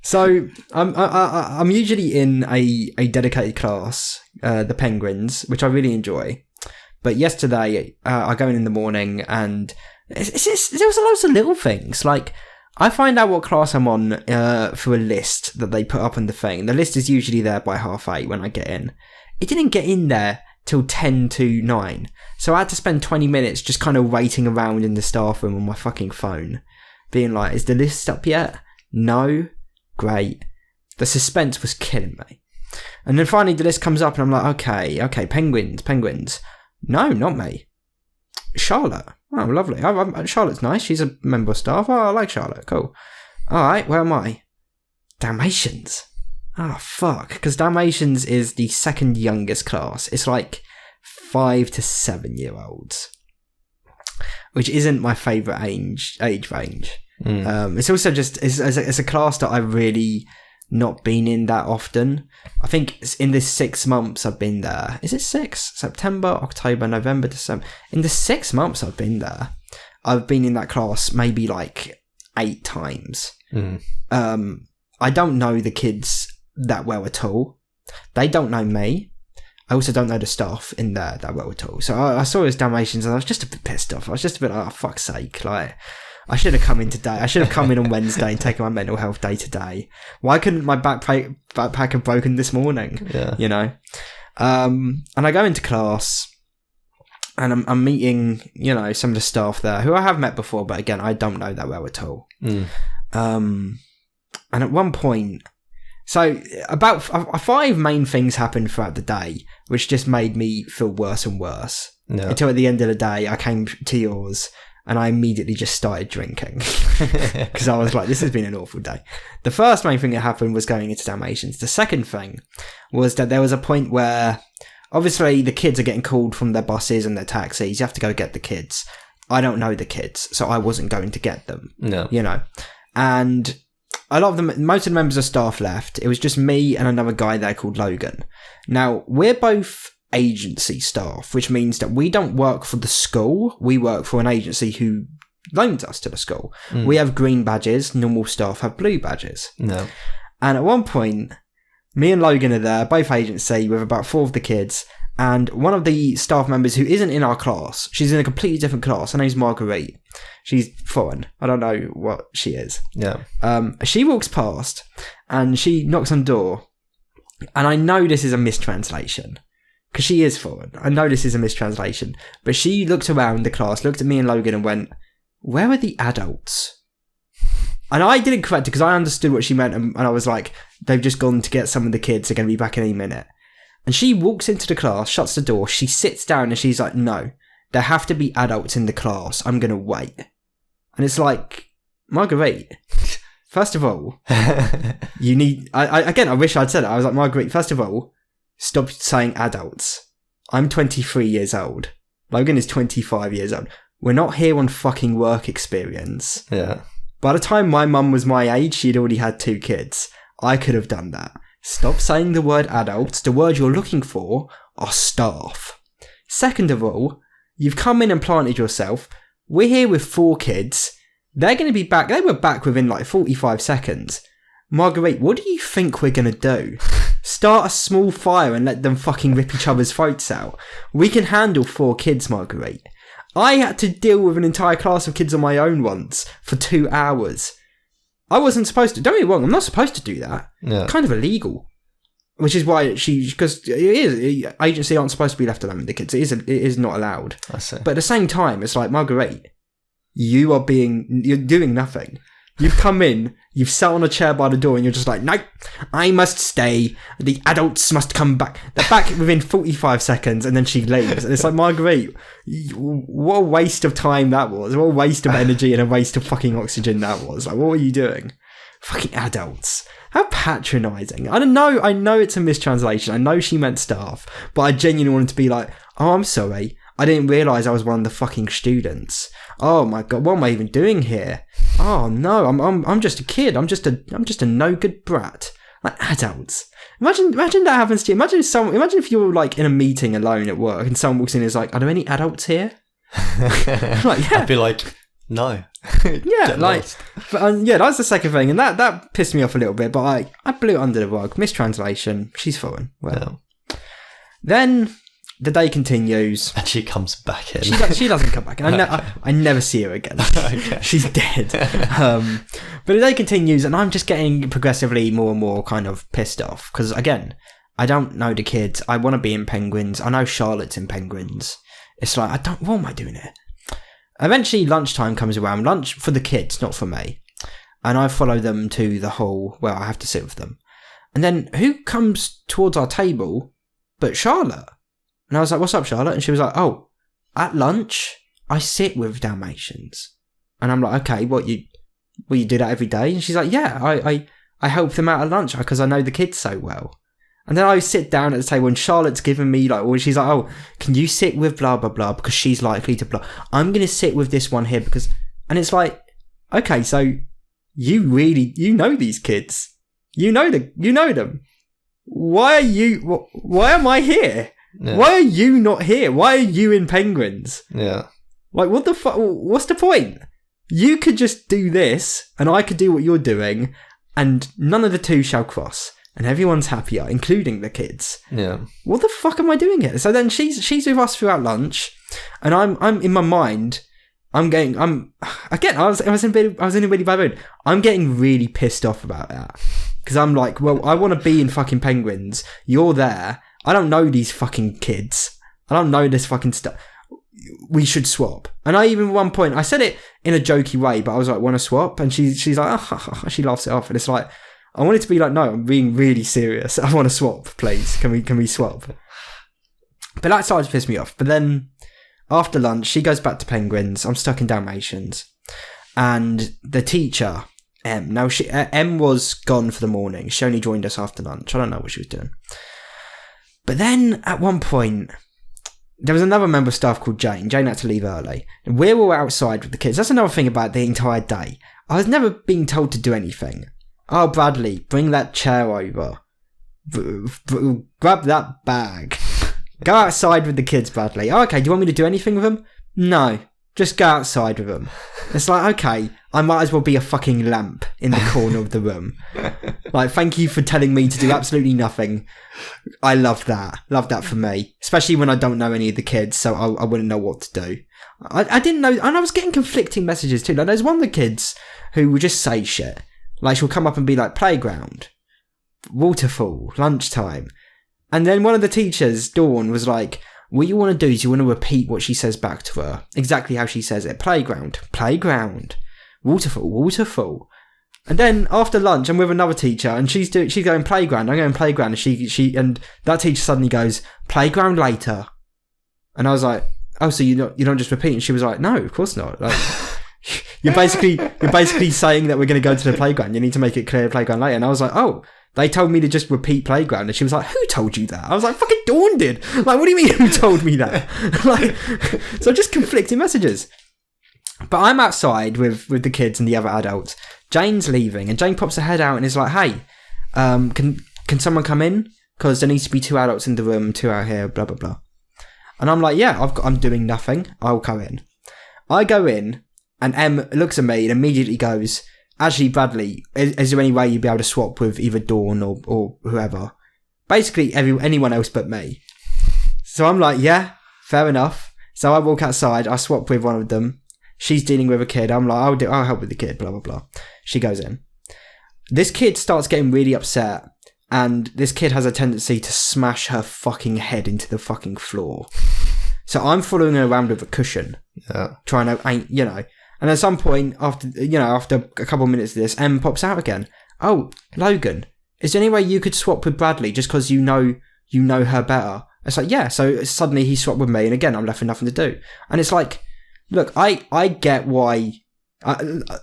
So I'm usually in a dedicated class, the Penguins, which I really enjoy. But yesterday, I go in the morning and there was loads of little things. Like, I find out what class I'm on through a list that they put up on the thing. The list is usually there by 8:30 when I get in. It didn't get in there till 10 to 9. So I had to spend 20 minutes just kind of waiting around in the staff room on my fucking phone, being like, is the list up yet? No? Great. The suspense was killing me. And then finally the list comes up and I'm like, okay, penguins. No, not me. Charlotte. Oh, lovely. Charlotte's nice. She's a member of staff. Oh, I like Charlotte. Cool. Alright, where am I? Dalmatians. Oh, fuck. Because Dalmatians is the second youngest class. It's like 5 to 7 year olds. Which isn't my favourite age range. It's also just, it's a class that I've really not been in that often. I think in the 6 months I've been there. Is it 6? September, October, November, December. In the 6 months I've been there, I've been in that class maybe like 8 times. I don't know the kids that well at all. They don't know me. I also don't know the staff in there that well at all. So I saw his Dalmatians and I was just a bit pissed off. I was just a bit like, oh, fuck's sake. Like, I should have come in today. I should have come in on Wednesday and taken my mental health day today. Why couldn't my backpack have broken this morning? Yeah. You know? And I go into class and I'm meeting, you know, some of the staff there who I have met before, but again, I don't know that well at all. And at one point, so about 5 main things happened throughout the day, which just made me feel worse and worse. Yeah. Until at the end of the day, I came to yours and I immediately just started drinking because I was like, this has been an awful day. The first main thing that happened was going into Dalmatians. The second thing was that there was a point where obviously the kids are getting called from their buses and their taxis. You have to go get the kids. I don't know the kids, so I wasn't going to get them. No. You know, and a lot of them, most of the members of staff left. It was just me and another guy there called Logan. Now, we're both agency staff, which means that we don't work for the school. We work for an agency who loans us to the school. We have green badges. Normal staff have blue badges. No. And at one point, me and Logan are there, both agency, with about 4 of the kids. And one of the staff members who isn't in our class, she's in a completely different class. Her name's Marguerite. She's foreign. I don't know what she is. Yeah. She walks past and she knocks on the door. And I know this is a mistranslation because she is foreign. I know this is a mistranslation. But she looked around the class, looked at me and Logan and went, "Where are the adults?" And I didn't correct her because I understood what she meant. And I was like, they've just gone to get some of the kids. They're going to be back in a minute. And she walks into the class, shuts the door, she sits down and she's like, "No, there have to be adults in the class. I'm going to wait." And it's like, Marguerite, first of all, you need... I wish I'd said it. I was like, Marguerite, first of all, stop saying adults. I'm 23 years old. Logan is 25 years old. We're not here on fucking work experience. Yeah. By the time my mum was my age, she'd already had 2 kids. I could have done that. Stop saying the word adults. The word you're looking for are staff. Second of all, you've come in and planted yourself. We're here with 4 kids. They're going to be back. They were back within like 45 seconds. Marguerite, what do you think we're going to do? Start a small fire and let them fucking rip each other's throats out. We can handle 4 kids, Marguerite. I had to deal with an entire class of kids on my own once for 2 hours. I wasn't supposed to. Don't get me wrong, I'm not supposed to do that. Yeah. Kind of illegal. Which is why because agency aren't supposed to be left alone with the kids. It is not allowed. I see. But at the same time, it's like, Marguerite, you're doing nothing. You've come in, you've sat on a chair by the door, and you're just like, "No, I must stay. The adults must come back." They're back within 45 seconds, and then she leaves. And it's like, Marguerite, what a waste of time that was. What a waste of energy and a waste of fucking oxygen that was. Like, what were you doing? Fucking adults. How patronising. I don't know. I know it's a mistranslation. I know she meant staff, but I genuinely wanted to be like, "Oh, I'm sorry. I didn't realise I was one of the fucking students. Oh my god, what am I even doing here? Oh no, I'm just a kid. I'm just a no good brat." Like, adults. Imagine that happens to you. Imagine if you're like in a meeting alone at work and someone walks in and is like, "Are there any adults here?" Like, yeah. I'd be like, "No." Yeah, like, yeah, that's the second thing, and that pissed me off a little bit. But I blew it under the rug. Mistranslation. She's foreign. Well, Then the day continues. And she comes back in. She doesn't come back in. I never see her again. Okay. She's dead. But the day continues, and I'm just getting progressively more and more kind of pissed off. Because, again, I don't know the kids. I want to be in Penguins. I know Charlotte's in Penguins. It's like, what am I doing here? Eventually, lunchtime comes around. Lunch for the kids, not for me. And I follow them to the hall where I have to sit with them. And then who comes towards our table but Charlotte? And I was like, what's up, Charlotte? And she was like, oh, at lunch, I sit with Dalmatians. And I'm like, okay, you do that every day? And she's like, yeah, I help them out at lunch because I know the kids so well. And then I sit down at the table and Charlotte's giving me she's like, oh, can you sit with blah, blah, blah, because she's likely to blah. I'm going to sit with this one here because, and it's like, okay, so you know these kids. You know them. Why am I here? Yeah. Why are you not here? Why are you in Penguins? Yeah. Like, what the fuck? What's the point? You could just do this, and I could do what you're doing, and none of the two shall cross, and everyone's happier, including the kids. Yeah. What the fuck am I doing here? So then she's with us throughout lunch, and I'm in my mind. I was in a really bad mood. I'm getting really pissed off about that because I'm like, well, I want to be in fucking Penguins. You're there. I don't know these fucking kids. I don't know this fucking stuff. We should swap. And I even at one point, I said it in a jokey way, but I was like, want to swap? And she's like, oh, she laughs it off. And it's like, I wanted to be like, no, I'm being really serious. I want to swap, please. Can we swap? But that started to piss me off. But then after lunch, she goes back to Penguins. I'm stuck in Dalmatians. And the teacher, Em. Now, Em was gone for the morning. She only joined us after lunch. I don't know what she was doing. But then, at one point, there was another member of staff called Jane. Jane had to leave early. And we're all outside with the kids. That's another thing about the entire day. I was never being told to do anything. Oh, Bradley, bring that chair over. Grab that bag. Go outside with the kids, Bradley. Oh, okay, do you want me to do anything with them? No, just go outside with them. It's like, okay, I might as well be a fucking lamp in the corner of the room. Like, thank you for telling me to do absolutely nothing. I love that. Love that for me. Especially when I don't know any of the kids, so I wouldn't know what to do. I didn't know, and I was getting conflicting messages too. Like, there's one of the kids who would just say shit. Like, she'll come up and be like, playground, waterfall, lunchtime. And then one of the teachers, Dawn, was like, what you want to do is you want to repeat what she says back to her. Exactly how she says it. Playground, waterfall, waterfall. And then after lunch, I'm with another teacher, and she's going playground. I'm going playground, and she and that teacher suddenly goes, playground later. And I was like, oh, so you don't just repeat? And she was like, no, of course not. Like, you're basically saying that we're going to go to the playground. You need to make it clear playground later. And I was like, oh. They told me to just repeat playground. And she was like, who told you that? I was like, fucking Dawn did. Like, what do you mean who told me that? Like, so just conflicting messages. But I'm outside with the kids and the other adults. Jane's leaving. And Jane pops her head out and is like, hey, can someone come in? Because there needs to be 2 adults in the room, 2 out here, blah, blah, blah. And I'm like, yeah, I'm doing nothing. I'll come in. I go in and Em looks at me and immediately goes, actually, Bradley, is there any way you'd be able to swap with either Dawn or whoever? Basically, anyone else but me. So I'm like, yeah, fair enough. So I walk outside, I swap with one of them. She's dealing with a kid. I'm like, I'll help with the kid, blah, blah, blah. She goes in. This kid starts getting really upset, and this kid has a tendency to smash her fucking head into the fucking floor. So I'm following her around with a cushion. Yeah. Trying to, And at some point, after a couple of minutes of this, Em pops out again. Oh, Logan, is there any way you could swap with Bradley just because you know her better? It's like, yeah. So suddenly he swapped with me, and again, I'm left with nothing to do. And it's like, look, I get why.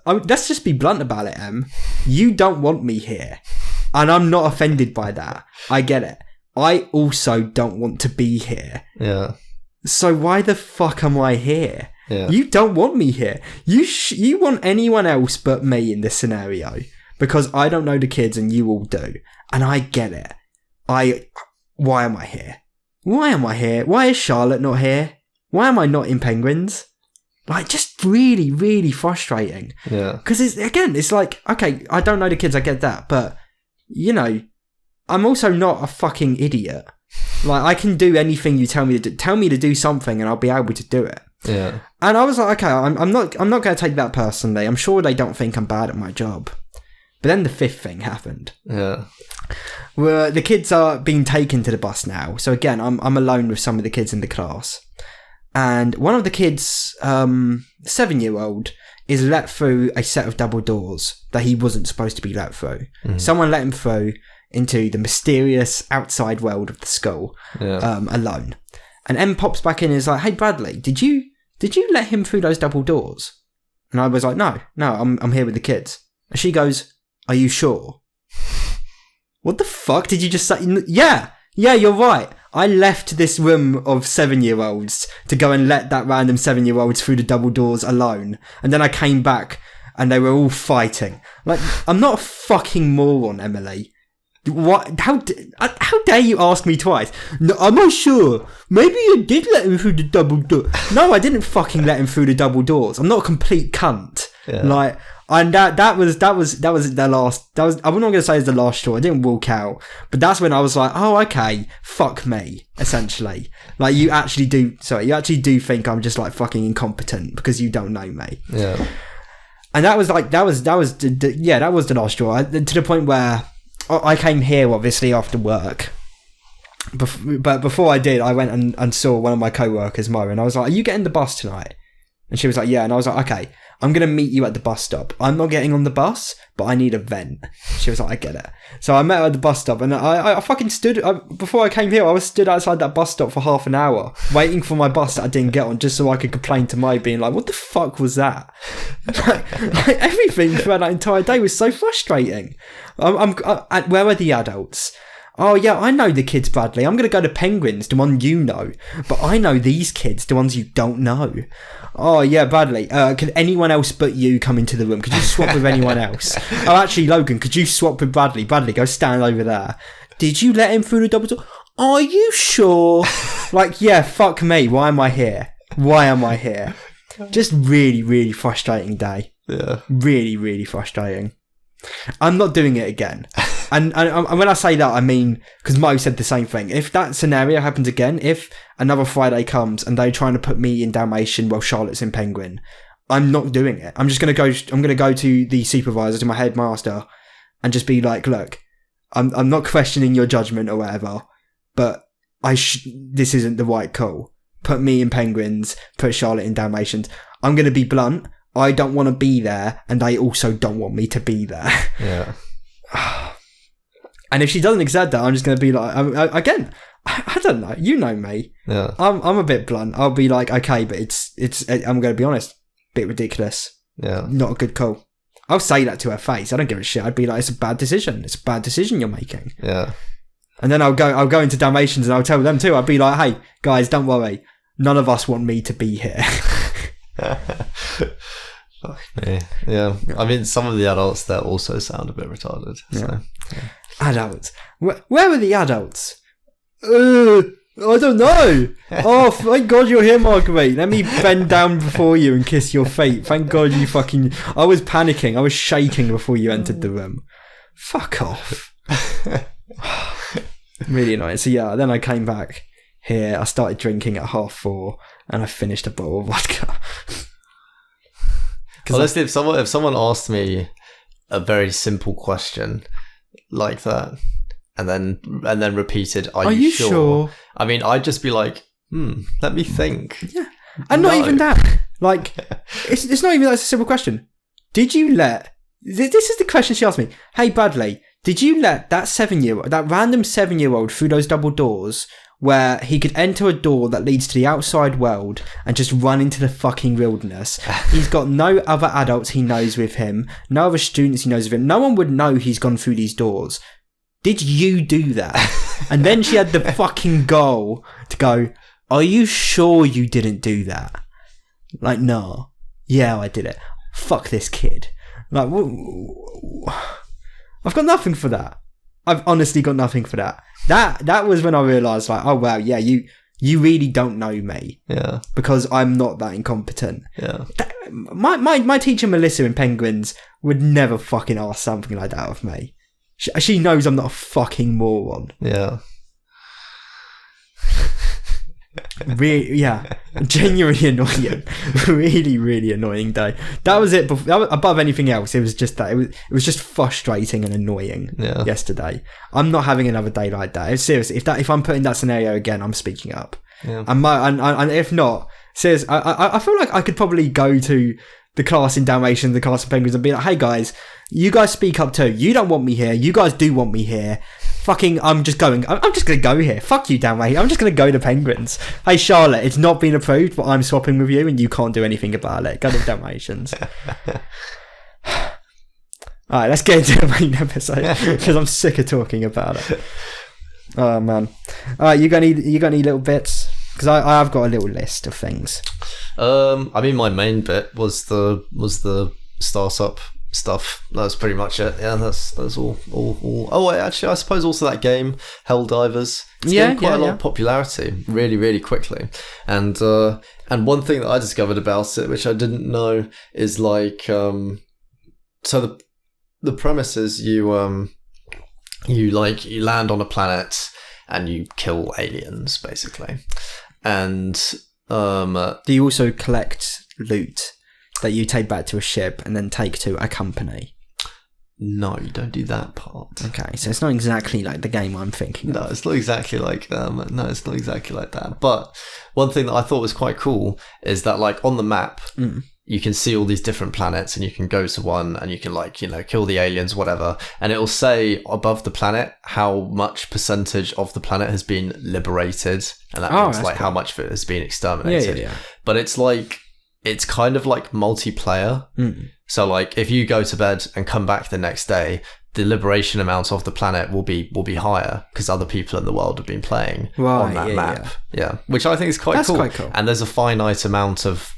Let's just be blunt about it, Em. You don't want me here, and I'm not offended by that. I get it. I also don't want to be here. Yeah. So why the fuck am I here? Yeah. You don't want me here. You want anyone else but me in this scenario because I don't know the kids and you all do. And I get it. Why am I here? Why am I here? Why is Charlotte not here? Why am I not in Penguins? Like, just really, really frustrating. Yeah. Because it's like, okay, I don't know the kids, I get that. But, I'm also not a fucking idiot. Like, I can do anything you tell me to do. Tell me to do something and I'll be able to do it. Yeah. And I was like, okay, I'm not going to take that personally. I'm sure they don't think I'm bad at my job. But then the fifth thing happened. Yeah. Where the kids are being taken to the bus now. So again, I'm alone with some of the kids in the class. And one of the kids, 7-year-old, is let through a set of double doors that he wasn't supposed to be let through. Mm-hmm. Someone let him through into the mysterious outside world of the school, alone. And Em pops back in and is like, "Hey Bradley, did you let him through those double doors?" And I was like, No, I'm here with the kids. And she goes, "Are you sure?" What the fuck did you just say? Yeah, you're right. I left this room of 7-year-olds to go and let that random 7-year-olds through the double doors alone. And then I came back and they were all fighting. Like, I'm not a fucking moron, Emily. What? How dare you ask me twice? No, I'm not sure. Maybe you did let him through the double door. No, I didn't fucking let him through the double doors. I'm not a complete cunt. Yeah. Like, and that was the last. That was. I'm not gonna say it's the last straw. I didn't walk out, but that's when I was like, oh, okay, fuck me. Essentially, like you actually do think I'm just like fucking incompetent because you don't know me. Yeah. And that was the last straw. To the point where I came here obviously after work. But before I did, I went and saw one of my co-workers, Mo, and I was like, "Are you getting the bus tonight?" And she was like, "Yeah." And I was like, "Okay, I'm going to meet you at the bus stop. I'm not getting on the bus, but I need a vent." She was like, "I get it." So I met her at the bus stop, and I fucking stood, before I came here, I was stood outside that bus stop for half an hour, waiting for my bus that I didn't get on, just so I could complain to Mo, being like, "What the fuck was that?" like everything throughout that entire day was so frustrating. Where are the adults? "Oh yeah, I know the kids, Bradley. I'm going to go to Penguins, the one you know. But I know these kids, the ones you don't know." "Oh yeah, Bradley, could anyone else but you come into the room? Could you swap with anyone else?" "Oh, actually, Logan, could you swap with Bradley? Bradley, go stand over there." "Did you let him through the double door?" "Are you sure?" Like, yeah, fuck me. Why am I here? Just really, really frustrating day. Yeah. Really, really frustrating. I'm not doing it again. And when I say that, I mean, because Mo said the same thing. If that scenario happens again, if another Friday comes and they're trying to put me in Dalmatian while Charlotte's in Penguin, I'm not doing it. I'm going to go to the supervisor, to my headmaster, and just be like, "Look, I'm not questioning your judgment or whatever, but this isn't the right call. Put me in Penguins, put Charlotte in Dalmatians." I'm going to be blunt. I don't want to be there, and they also don't want me to be there. Yeah. And if she doesn't accept that, I'm just going to be like, I don't know. You know me. Yeah. I'm a bit blunt. I'll be like, okay, but it's. I'm going to be honest, bit ridiculous. Yeah. Not a good call. I'll say that to her face. I don't give a shit. I'd be like, it's a bad decision. It's a bad decision you're making. Yeah. And then I'll go into Dalmatians and I'll tell them too. I'll be like, "Hey guys, don't worry. None of us want me to be here." Fuck me. Yeah. I mean, some of the adults there also sound a bit retarded. So. Yeah. Adults. Where are the adults? I don't know. Oh, thank God you're here, Marguerite. Let me bend down before you and kiss your feet. Thank God you fucking... I was panicking. I was shaking before you entered the room. Fuck off. Really annoying. So yeah, then I came back here. I started drinking at 4:30 and I finished a bottle of vodka. Honestly, if someone asked me a very simple question like that and then repeated, are you sure? I mean, I'd just be like, let me think. Yeah. And not even that. Like, it's not even that. It's a simple question. Did you let... This is the question she asked me. "Hey, Bradley, did you let that random 7-year-old through those double doors where he could enter a door that leads to the outside world and just run into the fucking wilderness? He's got no other adults he knows with him, no other students he knows with him. No one would know he's gone through these doors. Did you do that?" And then she had the fucking goal to go, "Are you sure you didn't do that?" Like, "No. Yeah, I did it. Fuck this kid." Like, I've got nothing for that. I've honestly got nothing for that. That was when I realised, like, oh wow, yeah, you really don't know me. Yeah. Because I'm not that incompetent. Yeah. My teacher Melissa in Penguins would never fucking ask something like that of me. She knows I'm not a fucking moron. Yeah. Genuinely annoying. Really, really annoying day. That was it. Above anything else, it was just that. It was just frustrating and annoying yesterday. I'm not having another day like that. Seriously, if I'm put in that scenario again, I'm speaking up. Yeah. And if not, seriously, I feel like I could probably go to the class in Dalmatian, the class in Penguins, and be like, hey guys, you guys speak up too. You don't want me here. You guys do want me here. Fucking, I'm just going to go here. Fuck you, Dalmatian. I'm just going to go to Penguins. Hey, Charlotte, it's not been approved, but I'm swapping with you and you can't do anything about it. Go to Dalmatians. Alright, let's get into the main episode because I'm sick of talking about it. Oh, man. Alright, you got any little bits? Because I've got a little list of things. I mean, my main bit was the startup stuff. That's pretty much it. Yeah, that's all. Oh, actually, I suppose also that game Helldivers. It's gained quite a lot of popularity really, really quickly. And one thing that I discovered about it, which I didn't know, is like so the premise is you land on a planet and you kill aliens basically, and do you also collect loot that you take back to a ship and then take to a company? No, you don't do that part. Okay, so it's not exactly like the game I'm thinking of. It's not exactly like it's not exactly like that. But one thing that I thought was quite cool is that like on the map you can see all these different planets and you can go to one and you can kill the aliens, whatever, and it'll say above the planet how much percentage of the planet has been liberated, and that means like cool. How much of it has been exterminated. Yeah. But it's kind of like multiplayer. So like if you go to bed and come back the next day, the liberation amount of the planet will be higher because other people in the world have been playing on that map. Yeah, which I think is quite cool. Quite cool. And there's a finite amount of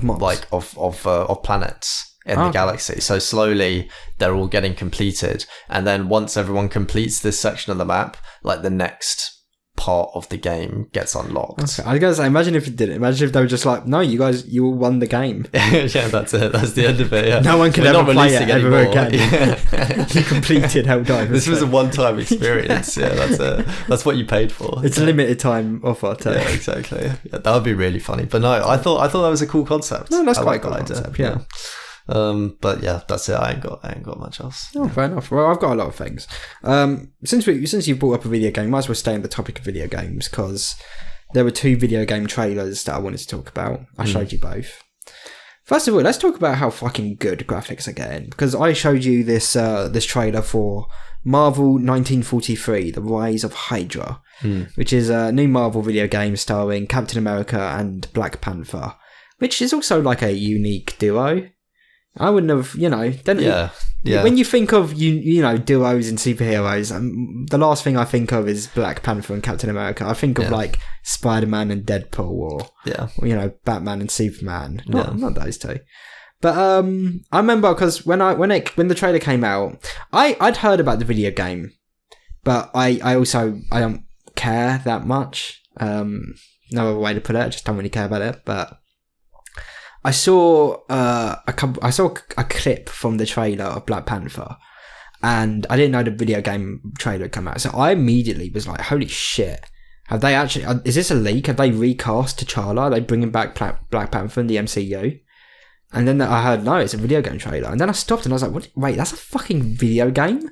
mobs. Like of planets in the galaxy. So slowly they're all getting completed, and then once everyone completes this section of the map, like the next part of the game gets unlocked. Okay. I was gonna say, imagine if it didn't. Imagine if they were just like, no, you guys, you all won the game. Yeah, that's it. That's the end of it. Yeah. No one can ever play it ever again. Yeah. You completed Helldivers. This was a one-time experience. Yeah, that's it. That's what you paid for. It's a limited time offer too. Yeah, exactly. Yeah, that would be really funny. But no, I thought that was a cool concept. No, that's quite a cool concept. Yeah. But yeah, that's it. I ain't got much else. Oh, fair enough. Well, I've got a lot of things. Since you brought up a video game, might as well stay on the topic of video games because there were 2 video game trailers that I wanted to talk about. I showed you both. First of all, let's talk about how fucking good graphics are getting, because I showed you this trailer for Marvel 1943: The Rise of Hydra, which is a new Marvel video game starring Captain America and Black Panther, which is also like a unique duo. I wouldn't have, when you think of, duos and superheroes, the last thing I think of is Black Panther and Captain America. I think of like Spider-Man and Deadpool or Batman and Superman. Not those two. But I remember because when the trailer came out, I'd heard about the video game, but I don't care that much. No other way to put it. I just don't really care about it, but I saw a clip from the trailer of Black Panther, and I didn't know the video game trailer had come out. So I immediately was like, "Holy shit! Have they actually? Is this a leak? Have they recast T'Challa? Are they bringing back Black Panther in the MCU?" And then I heard, no, it's a video game trailer. And then I stopped and I was like, "What? Wait, that's a fucking video game?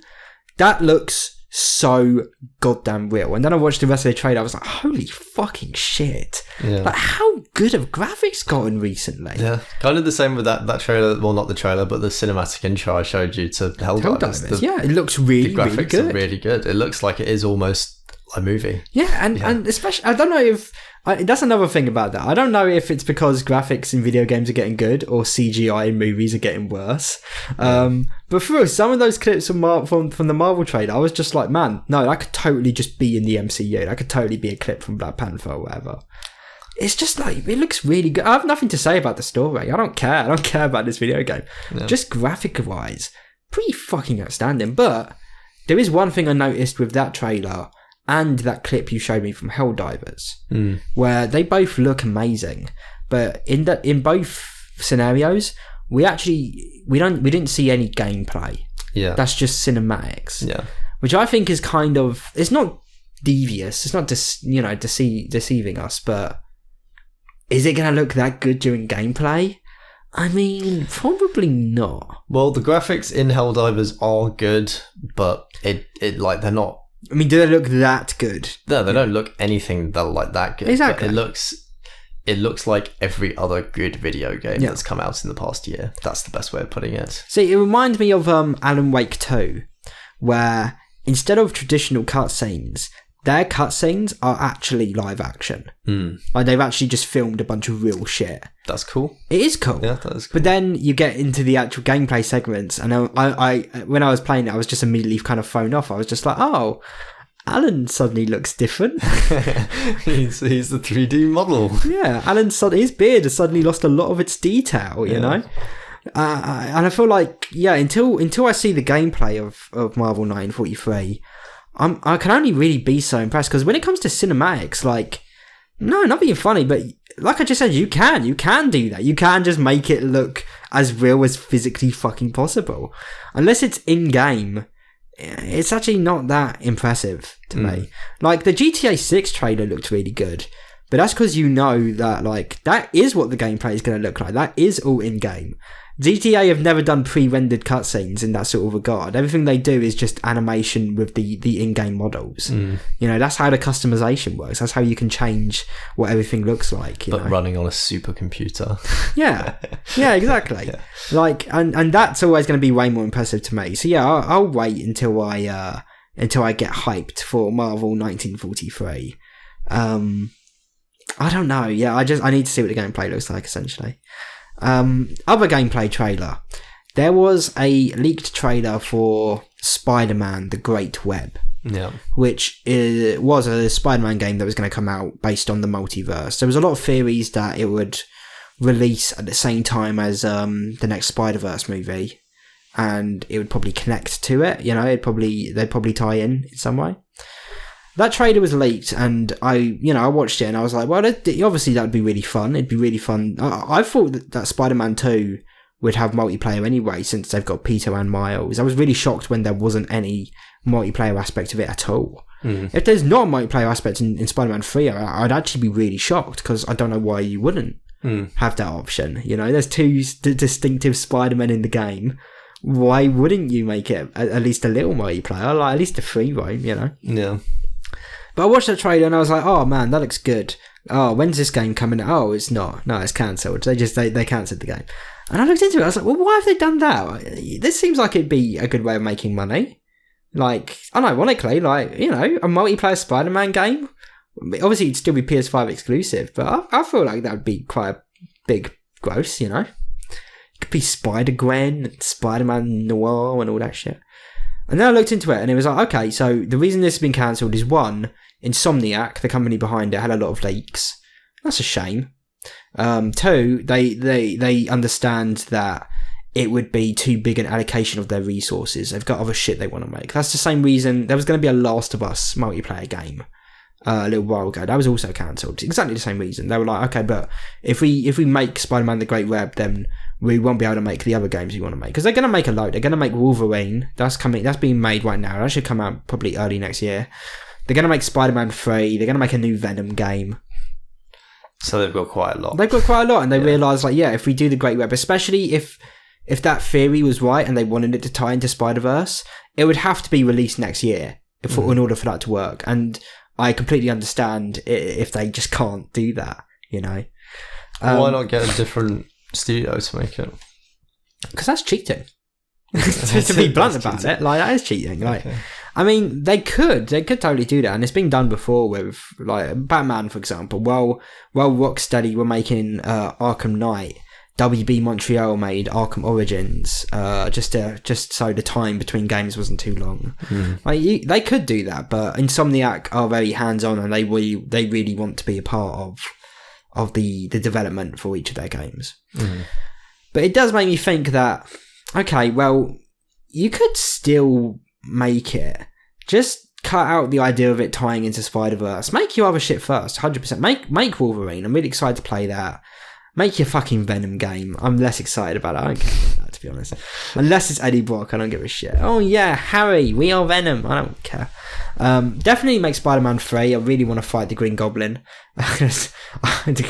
That looks so goddamn real." And then I watched the rest of the trailer. I was like, holy fucking shit. Yeah. Like, how good have graphics gotten recently? Yeah, kind of the same with that trailer. Well, not the trailer, but the cinematic intro I showed you to Helldivers. Yeah, it looks really, the graphics really good. Are really good. It looks like it is almost a movie. Yeah, and especially, I don't know if that's another thing about that. I don't know if it's because graphics in video games are getting good or CGI in movies are getting worse. But for some of those clips from the Marvel trailer, I was just like, man, no, that could totally just be in the MCU. That could totally be a clip from Black Panther or whatever. It's just like, it looks really good. I have nothing to say about the story. I don't care. I don't care about this video game. Yeah. Just graphic-wise, pretty fucking outstanding. But there is one thing I noticed with that trailer and that clip you showed me from Helldivers, where they both look amazing, but in both scenarios, we didn't see any gameplay. Yeah, that's just cinematics. Yeah, which I think is kind of, it's not devious. It's not deceiving us, but is it going to look that good during gameplay? I mean, probably not. Well, the graphics in Helldivers are good, but it like they're not. I mean, do they look that good? No, they don't look anything that good. Exactly. But it looks like every other good video game that's come out in the past year. That's the best way of putting it. See, it reminds me of Alan Wake 2, where instead of traditional cutscenes, their cutscenes are actually live action. Like, they've actually just filmed a bunch of real shit. That's cool. It is cool. Yeah, that is cool. But then you get into the actual gameplay segments, and I when I was playing it, I was just immediately kind of phoned off. I was just like, oh, Alan suddenly looks different. he's the 3D model. Yeah, his beard has suddenly lost a lot of its detail, you know? And I feel like, until I see the gameplay of Marvel 1943, I can only really be so impressed, because when it comes to cinematics, like, no, not being funny, but like I just said, you can do that. You can just make it look as real as physically fucking possible. Unless it's in-game, it's actually not that impressive to me. Like, the GTA 6 trailer looked really good, but that's because you know that, like, that is what the gameplay is going to look like. That is all in-game. GTA have never done pre-rendered cutscenes in that sort of regard. Everything they do is just animation with the in-game models. You know, that's how the customization works. That's how you can change what everything looks like. But running on a supercomputer. Yeah, exactly. Yeah. Like, and that's always going to be way more impressive to me. So yeah, I'll wait until I get hyped for Marvel 1943. I don't know. Yeah, I need to see what the gameplay looks like, essentially. Other gameplay trailer. There was a leaked trailer for Spider-Man: The Great Web, which was a Spider-Man game that was going to come out based on the multiverse. There was a lot of theories that it would release at the same time as the next Spider-Verse movie, and it would probably connect to it. You know, they'd probably tie in some way. That trailer was leaked, and I watched it, and I was like, well, obviously that would be really fun. It'd be really fun. I thought that Spider-Man 2 would have multiplayer anyway, since they've got Peter and Miles. I was really shocked when there wasn't any multiplayer aspect of it at all. If there's not a multiplayer aspect in Spider-Man 3, I'd actually be really shocked, because I don't know why you wouldn't have that option. You know, there's two distinctive Spider-Men in the game. Why wouldn't you make it at least a little multiplayer, like at least a free roam, you know? Yeah. But I watched that trailer and I was like, oh man, that looks good. Oh, when's this game coming? Oh, it's not. No, it's cancelled. They cancelled the game. And I looked into it. I was like, well, why have they done that? This seems like it'd be a good way of making money. Like, unironically, like, you know, a multiplayer Spider-Man game. Obviously, it'd still be PS5 exclusive, but I feel like that would be quite a big gross, you know? It could be Spider-Gwen, Spider-Man Noir and all that shit. And then I looked into it and it was like, okay, so the reason this has been cancelled is, one, Insomniac, the company behind it, had a lot of leaks. That's a shame. Two, they understand that it would be too big an allocation of their resources. They've got other shit they want to make. That's the same reason there was going to be a Last of Us multiplayer game a little while ago. That was also cancelled. Exactly the same reason. They were like, okay, but if we make Spider-Man: The Great Web, then we won't be able to make the other games we want to make, because they're going to make a load. They're going to make Wolverine. That's being made right now. That should come out probably early next year. They're going to make Spider-Man 3. They're going to make a new Venom game. So they've got quite a lot. And they realised, like, yeah, if we do the Great Web, especially if that theory was right and they wanted it to tie into Spider-Verse, it would have to be released next year in order for that to work. And I completely understand if they just can't do that, you know. Why not get a different studio to make it? Because that's cheating. To be blunt about it, like, that is cheating. Like, okay. I mean, they could totally do that, and it's been done before with, like, Batman, for example. While Rocksteady were making Arkham Knight, WB Montreal made Arkham Origins, just so the time between games wasn't too long. Like, they could do that, but Insomniac are very hands-on, and they really want to be a part of the development for each of their games. But it does make me think that, okay, well, you could still make it. Just cut out the idea of it tying into Spider-Verse. Make your other shit first, 100%. Make Wolverine. I'm really excited to play that. Make your fucking Venom game. I'm less excited about it. I don't care about that, to be honest. Unless it's Eddie Brock, I don't give a shit. Oh yeah, Harry, we are Venom. I don't care. Definitely make Spider-Man 3. I really want to fight the Green Goblin.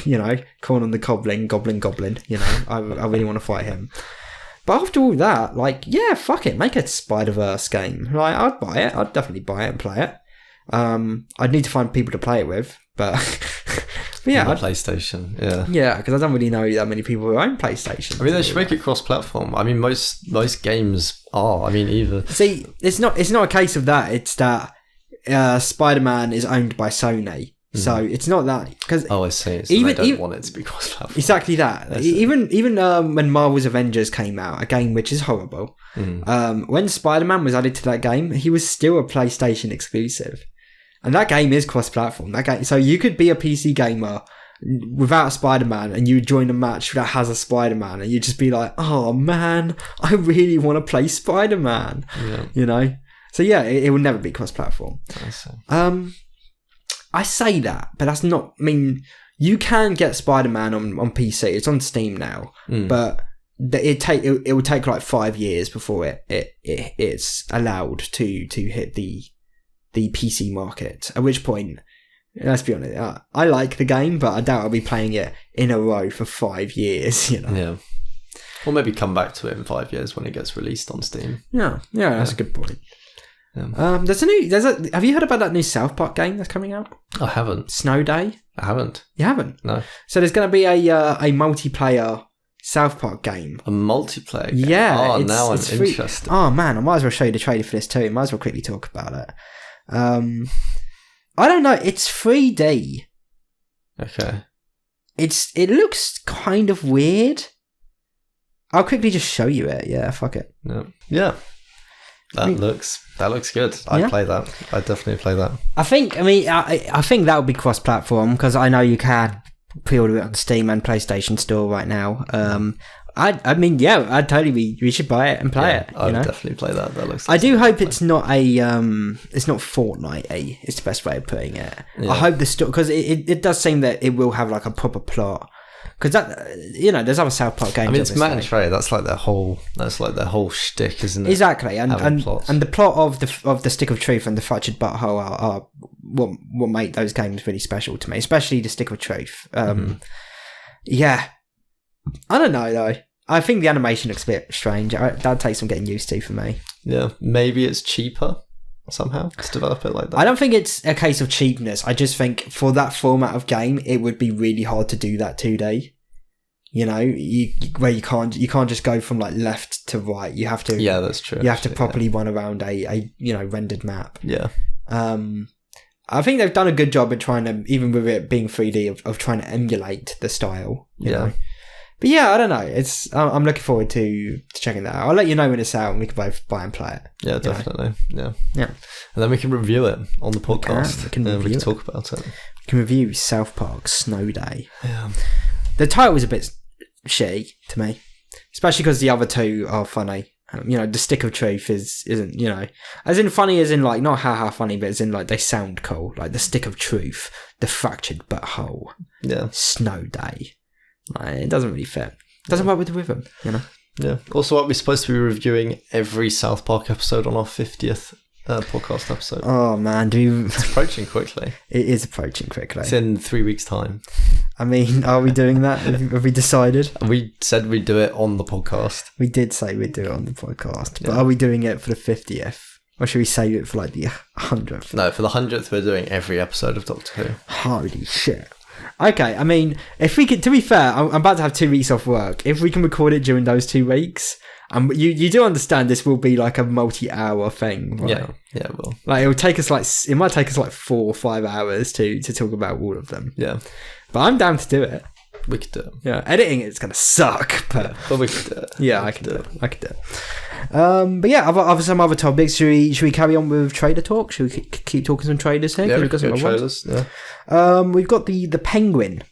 You know, calling on the Goblin. You know, I really want to fight him. But after all that, like, yeah, fuck it. Make a Spider-Verse game. Like, I'd buy it. I'd definitely buy it and play it. I'd need to find people to play it with, but yeah, PlayStation, yeah, because I don't really know that many people who own PlayStation. I mean, they should make it cross-platform. I mean, most games are. I mean, either. See, it's not a case of that. It's that Spider-Man is owned by Sony, so it's not that. Because I see. So they don't want it to be cross-platform. Exactly that. Even when Marvel's Avengers came out, a game which is horrible. When Spider-Man was added to that game, he was still a PlayStation exclusive. And that game is cross-platform. So you could be a PC gamer without Spider-Man and you join a match that has a Spider-Man and you'd just be like, oh man, I really want to play Spider-Man. Yeah. You know? So yeah, it will never be cross-platform. I see. I say that, but that's not... I mean, you can get Spider-Man on PC. It's on Steam now. But it will take like 5 years before it's allowed to hit the PC market, at which point, let's be honest, I like the game, but I doubt I'll be playing it in a row for 5 years, you know. Yeah. Or maybe come back to it in 5 years when it gets released on Steam. Yeah, that's a good point. Yeah. Have you heard about that new South Park game that's coming out? I haven't. Snow Day? I haven't. You haven't? No. So there's going to be a multiplayer South Park game. A multiplayer game? Yeah. Oh, now I'm interested. Oh man, I might as well show you the trailer for this too. Might as well quickly talk about it. I don't know. It's 3D. Okay. It looks kind of weird. I'll quickly just show you it. Yeah, fuck it. Yeah. That looks good. I'd play that. I'd definitely play that. I think that would be cross-platform because I know you can pre-order it on Steam and PlayStation Store right now. I mean, yeah, I'd totally. We should buy it and play it. I'd definitely play that. That looks. I do hope it's not it's not Fortnite. It's the best way of putting it. Yeah. I hope the story, because it does seem that it will have like a proper plot. Because that, there's other South Park games. I mean, it's Matt and Trey. That's like their whole shtick, isn't it? Exactly, and the plot of the Stick of Truth and the Fractured Butthole are what make those games really special to me, especially the Stick of Truth. Yeah, I don't know though. I think the animation looks a bit strange. That takes some getting used to for me. Yeah, maybe it's cheaper somehow to develop it like that. I don't think it's a case of cheapness. I just think for that format of game, it would be really hard to do that 2D. Where you can't just go from like left to right. You have to. Yeah, that's true. You have to properly run around a rendered map. Yeah. I think they've done a good job at trying to, even with it being 3D, of trying to emulate the style. You know? But yeah, I don't know. I'm looking forward to checking that out. I'll let you know when it's out and we can both buy and play it. Yeah, definitely. Yeah. And then we can review it on the podcast. We can talk about it. We can review South Park Snow Day. Yeah. The title was a bit shitty to me, especially because the other two are funny. The Stick of Truth isn't, as in funny as in like not how funny, but as in like they sound cool. Like the Stick of Truth, the Fractured Butthole, Snow Day. Like, it doesn't really fit. It doesn't work with the rhythm, Yeah. Also, we're supposed to be reviewing every South Park episode on our 50th podcast episode. Oh man, it's approaching quickly. It is approaching quickly. It's in 3 weeks' time. I mean, are we doing that? Have we decided? We said we'd do it on the podcast. We did say we'd do it on the podcast, but are we doing it for the 50th? Or should we save it for like the 100th? No, for the 100th, we're doing every episode of Doctor Who. Holy shit. Okay, I mean, if we could, to be fair, I'm about to have 2 weeks off work. If we can record it during those 2 weeks, you do understand this will be like a multi-hour thing, right? Yeah, it will. Like it might take us like 4 or 5 hours to talk about all of them. Yeah, but I'm down to do it. We could do it. Yeah, editing it's gonna suck, but we could do it. Yeah, I can do it. I could do it. But yeah, other some other topics. Should we carry on with trader talk? Should we keep talking some traders here? Yeah, we've got some trailers. Yeah. We've got the Penguin,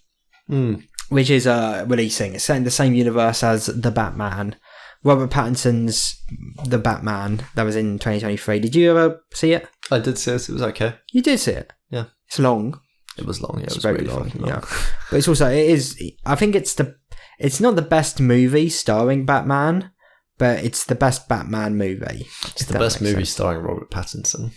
which is releasing. It's set in the same universe as the Batman. Robert Pattinson's The Batman that was in 2023. Did you ever see it? I did see it. It was okay. You did see it? Yeah. It's long. It was long. Yeah, it was very really long. fucking long. Yeah. But it's also, I think it's the it's not the best movie starring Batman, but it's the best Batman movie. It's the best movie starring Robert Pattinson.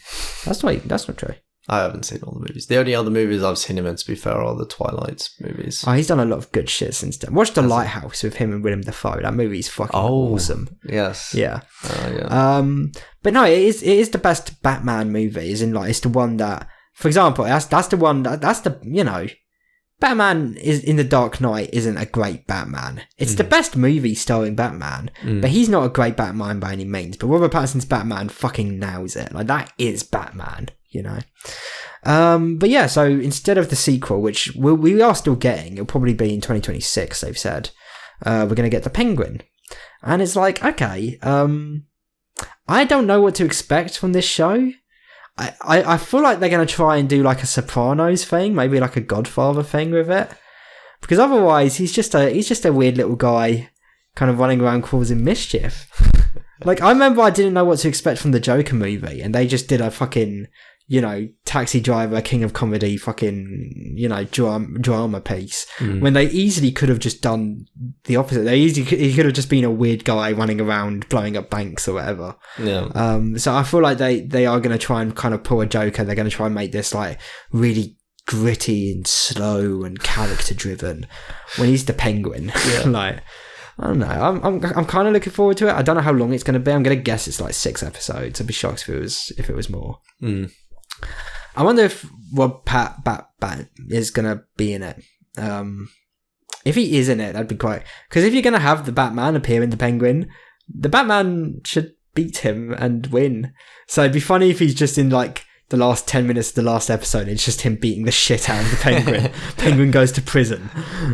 That's not true. I haven't seen all the movies. The only other movies I've seen him in, to be fair, are the Twilight movies. Oh, he's done a lot of good shit since then. Watch The Lighthouse with him and Willem Dafoe. That movie's fucking awesome. Yes. Yeah. Yeah. But no, it is the best Batman movie. Is in like it's the one that, for example, that's the one that's the, you know, Batman is in The Dark Knight isn't a great Batman. It's the best movie starring Batman, but he's not a great Batman by any means. But Robert Pattinson's Batman fucking nails it. Like, that is Batman, you know. But yeah, so instead of the sequel, which we are still getting, it'll probably be in 2026, they've said, we're going to get the Penguin. And it's like, okay, I don't know what to expect from this show. I feel like they're going to try and do like a Sopranos thing, maybe like a Godfather thing with it, because otherwise he's just a weird little guy kind of running around causing mischief. Like, I remember I didn't know what to expect from the Joker movie, and they just did a fucking, you know, Taxi Driver, King of Comedy fucking, you know, drama piece, when they easily could have just done the opposite. He could have just been a weird guy running around blowing up banks or whatever. Yeah. So I feel like they are going to try and kind of pull a Joker. They're going to try and make this like really gritty and slow and character driven when he's the Penguin. Yeah. Like, I don't know. I'm kind of looking forward to it. I don't know how long it's going to be. I'm going to guess it's like 6 episodes. I'd be shocked if it was more. I wonder if Rob Bat is going to be in it. If he is in it, that'd be quite... Because if you're going to have the Batman appear in the Penguin, the Batman should beat him and win. So it'd be funny if he's just in like the last 10 minutes of the last episode. It's just him beating the shit out of the Penguin. Penguin goes to prison.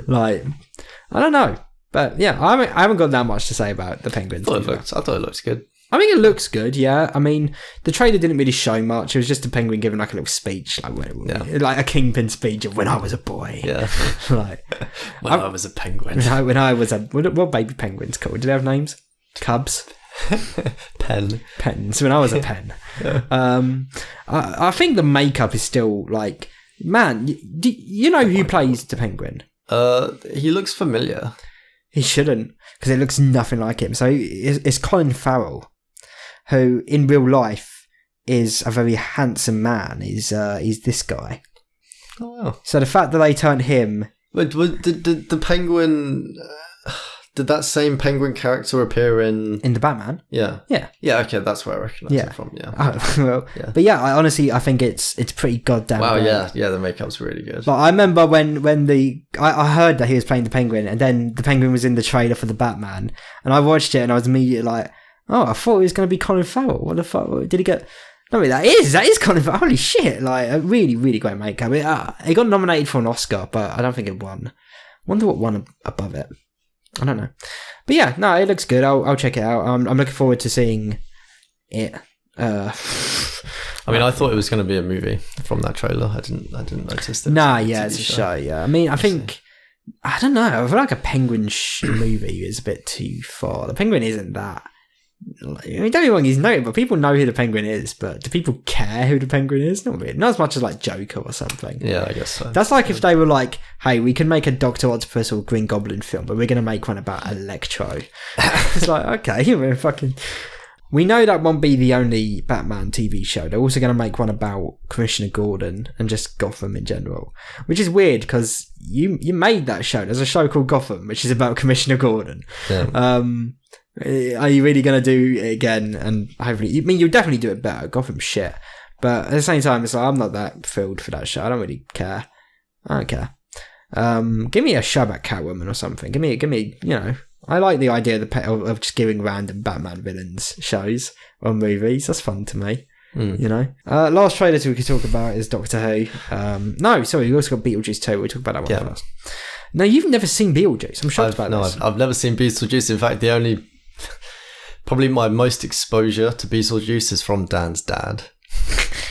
Like, I don't know. But yeah, I haven't got that much to say about the Penguin. I thought it looks good. I think it looks good, yeah. I mean, the trailer didn't really show much. It was just a penguin giving like a little speech, like a Kingpin speech of when I was a boy. Yeah. Like, I was a penguin. When I was what baby penguins called? Did they have names? Cubs? Pens. When I was a pen. I think the makeup is still like, man, you know who plays the Penguin? He looks familiar. He shouldn't, because it looks nothing like him. So it's Colin Farrell, who in real life is a very handsome man. He's this guy. Oh wow! So the fact that they turned him... Wait, did the Penguin... Did that same Penguin character appear in the Batman? Yeah. Yeah. Yeah, okay, that's where I recognise it from, yeah. Well, yeah. But yeah, I think it's pretty goddamn great. Yeah, the makeup's really good. Like, I remember when I heard that he was playing the Penguin, and then the Penguin was in the trailer for the Batman, and I watched it and I was immediately like, oh, I thought it was going to be Colin Farrell. What the fuck? Did he get... No, that is Colin Farrell. Holy shit. Like, a really, really great makeup. It got nominated for an Oscar, but I don't think it won. Wonder what won above it. I don't know. But yeah, no, it looks good. I'll check it out. I'm looking forward to seeing it. I mean, I thought it was going to be a movie from that trailer. I didn't notice that. Nah, yeah, it's a show, yeah. I mean, I think... I don't know. I feel like a Penguin movie is a bit too far. The Penguin isn't that... I mean, don't get me wrong, he's known, but people know who the Penguin is, but do people care who the Penguin is? Not really. Not as much as like Joker or something. Yeah, I guess so. That's like if they were like, hey, we can make a Dr. Octopus or Green Goblin film, but we're going to make one about Electro. It's like, okay, we're fucking... We know that won't be the only Batman TV show. They're also going to make one about Commissioner Gordon and just Gotham in general, which is weird because you made that show. There's a show called Gotham, which is about Commissioner Gordon. Yeah. Are you really going to do it again? And hopefully, I mean, you'll definitely do it better. Gotham's shit. But at the same time, it's like, I'm not that thrilled for that show. I don't really care. I don't care. Give me a show about Catwoman or something. Give me, you know, I like the idea of just giving random Batman villains shows or movies. That's fun to me. You know? Last trailer we could talk about is Doctor Who. No, sorry, we also got Beetlejuice 2. We'll talk about that one first. No, you've never seen Beetlejuice. I'm shocked about this. I've never seen Beetlejuice. In fact, the only... Probably my most exposure to Beetlejuice is from Dan's dad.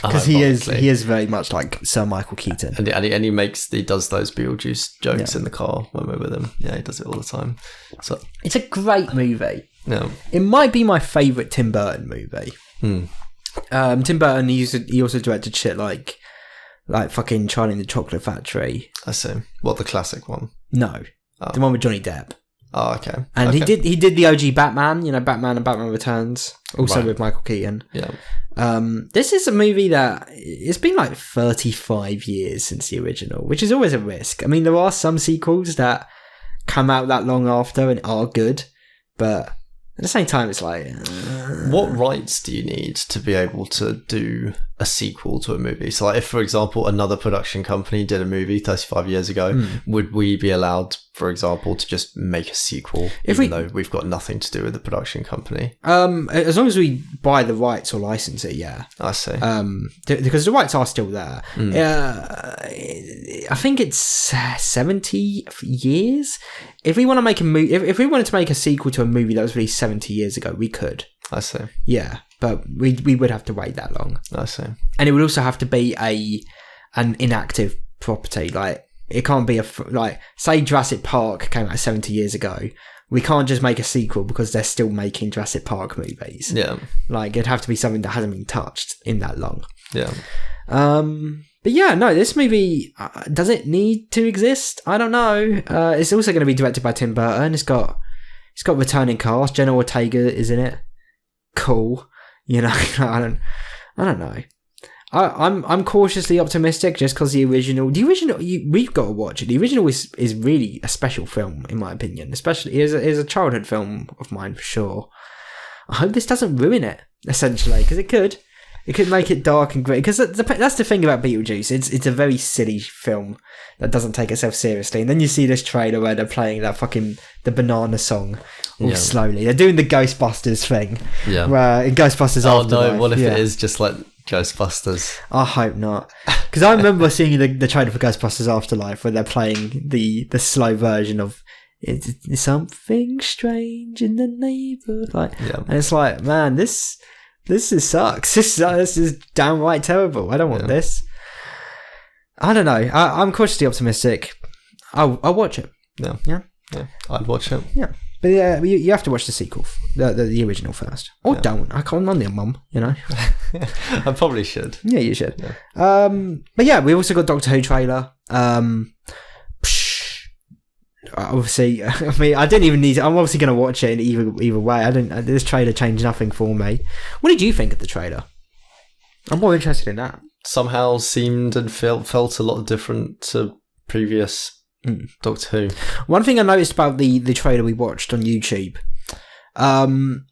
Because he is very much like Sir Michael Keaton. And he does those Beetlejuice jokes in the car when we're with him. Yeah, he does it all the time. So it's a great movie. Yeah. It might be my favourite Tim Burton movie. Tim Burton, he also directed shit like fucking Charlie and the Chocolate Factory. I see. What, the classic one? No. The one with Johnny Depp. Oh, okay. And okay. he did the OG Batman, Batman and Batman Returns, also with Michael Keaton. Yeah. This is a movie that it's been like 35 years since the original, which is always a risk. I mean, there are some sequels that come out that long after and are good, but at the same time, it's like... What rights do you need to be able to do a sequel to a movie? So, like, if, for example, another production company did a movie 35 years ago, would we be allowed, for example, to just make a sequel, even though we've got nothing to do with the production company? As long as we buy the rights or license it, yeah. I see. Because the rights are still there. I think it's 70 years. If we want to make a movie, if we wanted to make a sequel to a movie that was released 70 years ago, we could. I see. Yeah, but we would have to wait that long. I see. And it would also have to be an inactive property. Like, it can't be say Jurassic Park came out 70 years ago. We can't just make a sequel because they're still making Jurassic Park movies. Yeah. Like, it'd have to be something that hasn't been touched in that long. Yeah. But yeah, no, this movie, does it need to exist? I don't know. It's also going to be directed by Tim Burton. It's got returning cast. Jenna Ortega is in it. Cool. I don't know. I'm cautiously optimistic just because the original, we've got to watch it. The original is really a special film, in my opinion. Especially, it is a childhood film of mine for sure. I hope this doesn't ruin it, essentially, because it could. It could make it dark and gritty. Because that's the thing about Beetlejuice. It's a very silly film that doesn't take itself seriously. And then you see this trailer where they're playing the banana song all slowly. They're doing the Ghostbusters thing. Yeah. Where in Ghostbusters Afterlife. Oh no, what if it is just like Ghostbusters? I hope not. Because I remember seeing the trailer for Ghostbusters Afterlife where they're playing the slow version of It's something strange in the neighborhood. And it's like, man, this sucks. This is downright terrible. I don't want this. I don't know. I'm cautiously optimistic. I'll watch it. Yeah. I'd watch it. Yeah. But yeah, you have to watch the sequel, the original first. Or don't. I can't on your mum, I probably should. Yeah, you should. Yeah. But yeah, we also got Doctor Who trailer. Obviously, I mean, I didn't even need to, I'm obviously going to watch it in either way. This trailer changed nothing for me. What did you think of the trailer? I'm more interested in that. Somehow seemed and felt a lot different to previous Doctor Who. One thing I noticed about the trailer we watched on YouTube,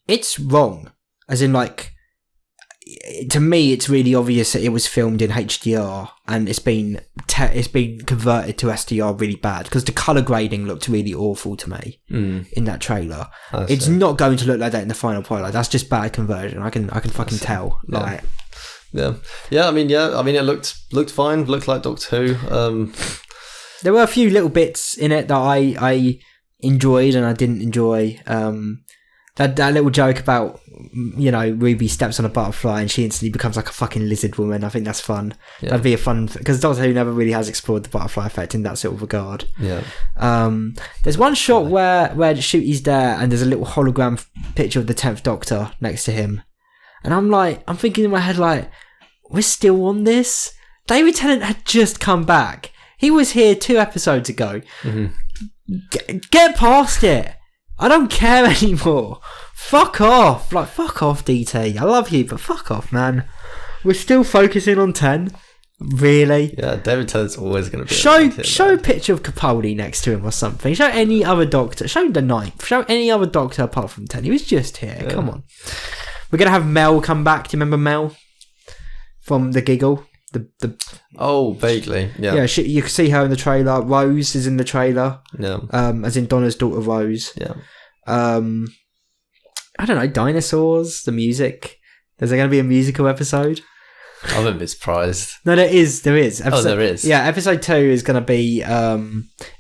it's wrong. As in, like, to me, it's really obvious that it was filmed in HDR and it's been converted to SDR really bad because the color grading looked really awful to me in that trailer. It's not going to look like that in the final product. That's just bad conversion. I can fucking tell. Like, yeah. I mean, it looked fine. Looked like Doctor Who. There were a few little bits in it that I enjoyed and I didn't enjoy. That little joke about, Ruby steps on a butterfly and she instantly becomes like a fucking lizard woman. I think that's fun. Yeah. That'd be a fun... Because Doctor Who never really has explored the butterfly effect in that sort of regard. Yeah. There's one shot where Shooty's there and there's a little hologram picture of the 10th Doctor next to him. And I'm thinking in my head, like, we're still on this? David Tennant had just come back. He was here 2 episodes ago. Mm-hmm. Get past it. I don't care anymore. Fuck off. Like, fuck off, DT. I love you, but fuck off, man. We're still focusing on 10. Really? Yeah, David Tennant's always going to be... Show a picture of Capaldi next to him or something. Show any other Doctor. Show the 9th. Show any other Doctor apart from 10. He was just here. Yeah. Come on. We're going to have Mel come back. Do you remember Mel? From The Giggle? Oh, vaguely. Yeah. Yeah, you can see her in the trailer. Rose is in the trailer. Yeah. As in Donna's daughter Rose. Yeah. I don't know, dinosaurs, the music. Is there going to be a musical episode? I wouldn't be surprised. No, there is. There is. Yeah, episode 2 is going to be...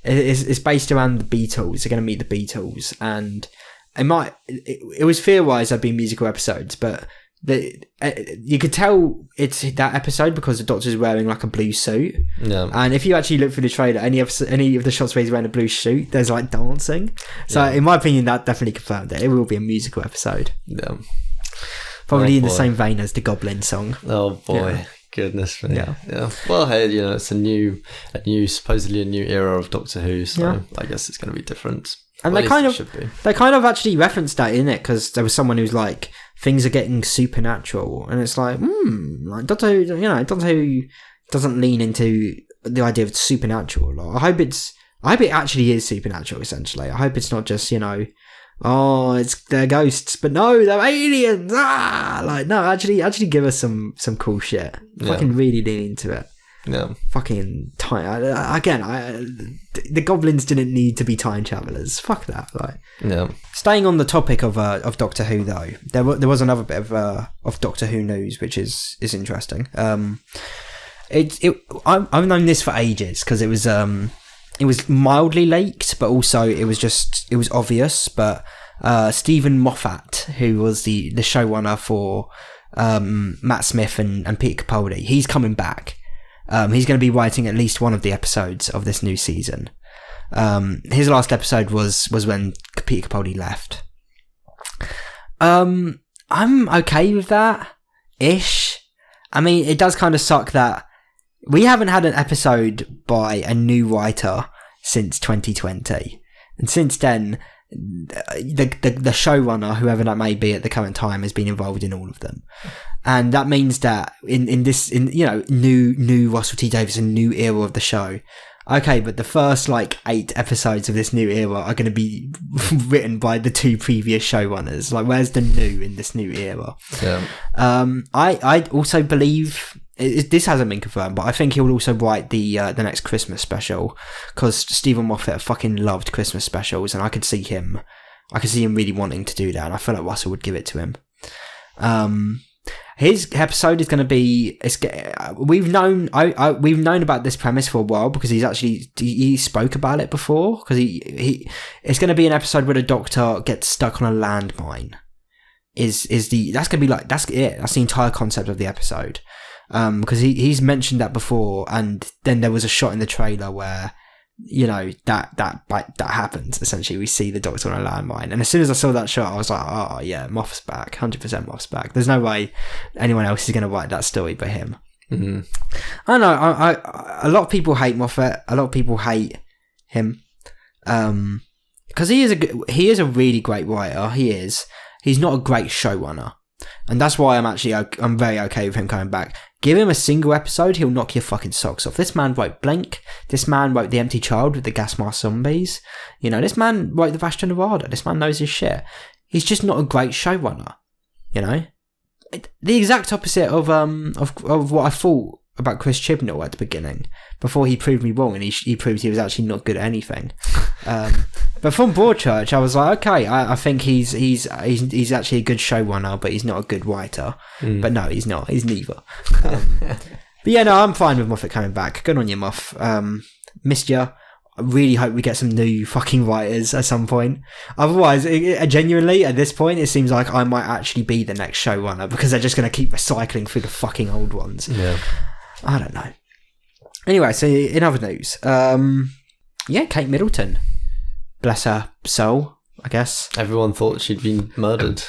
it's based around the Beatles. They're going to meet the Beatles. And it was theorised there'd be musical episodes, but... you could tell it's that episode because the Doctor's wearing like a blue suit. Yeah. And if you actually look through the trailer, any of the shots where he's wearing a blue suit, there's like dancing. So in my opinion, that definitely confirmed it. It will be a musical episode. Yeah. Probably in the same vein as the Goblin song. Oh boy. Yeah. Goodness me. Yeah. Well, hey, it's supposedly a new era of Doctor Who, so I guess it's going to be different. And Well, they at least it should be. kind of actually referenced that in it, because there was someone who's like, things are getting supernatural, and it's like, like Doctor Who doesn't lean into the idea of supernatural. Like, I hope it actually is supernatural. Essentially, I hope it's not just they're ghosts, but no, they're aliens. Like, no, actually give us some cool shit. Fucking really lean into it. Yeah. Fucking time again. The goblins didn't need to be time travelers. Fuck that. Like, Yeah. staying on the topic of Doctor Who, though, there was another bit of Doctor Who news, which is interesting. I've known this for ages, because it was mildly leaked, but also it was obvious. But Stephen Moffat, who was the showrunner for Matt Smith and Peter Capaldi, he's coming back. He's going to be writing at least one of the episodes of this new season. His last episode was when Peter Capaldi left. I'm okay with that ish. I mean, it does kind of suck that we haven't had an episode by a new writer since 2020, and since then, the showrunner, whoever that may be at the current time, has been involved in all of them. And that means that in new Russell T Davies, a new era of the show. Okay, but the first 8 episodes of this new era are going to be written by the 2 previous showrunners. Like, where's the new in this new era? Yeah. I also believe this hasn't been confirmed, but I think he'll also write the next Christmas special, because Stephen Moffat fucking loved Christmas specials, and I could see him really wanting to do that, and I feel like Russell would give it to him. His episode is going to be. We've known about this premise for a while, because he spoke about it before. Because it's going to be an episode where the Doctor gets stuck on a landmine. That's the entire concept of the episode. Because he's mentioned that before, and then there was a shot in the trailer where that happens. Essentially, we see the Doctor on a landmine, and as soon as I saw that shot, I was like, oh yeah, Moff's back, 100% Moff's back. There's no way anyone else is going to write that story but him. Mm-hmm. I know. A lot of people hate Moffat. A lot of people hate him, because he is a really great writer. He's not a great showrunner, and that's why I'm very okay with him coming back. Give him a single episode, he'll knock your fucking socks off. This man wrote Blink. This man wrote The Empty Child with the gas mask zombies. This man wrote The Vashta Nerada. This man knows his shit. He's just not a great showrunner. The exact opposite of what I thought about Chris Chibnall at the beginning, before he proved me wrong, and he proved he was actually not good at anything. But from Broadchurch, I was like, okay, I think he's actually a good showrunner, but he's not a good writer. But no, he's not. He's neither. But yeah, no, I'm fine with Moffat coming back. Good on you, Moff. Missed ya. I really hope we get some new fucking writers at some point. Otherwise, genuinely, at this point, it seems like I might actually be the next showrunner, because they're just going to keep recycling through the fucking old ones. Yeah. I don't know. Anyway, so in other news, Kate Middleton. Bless her soul, I guess. Everyone thought she'd been murdered.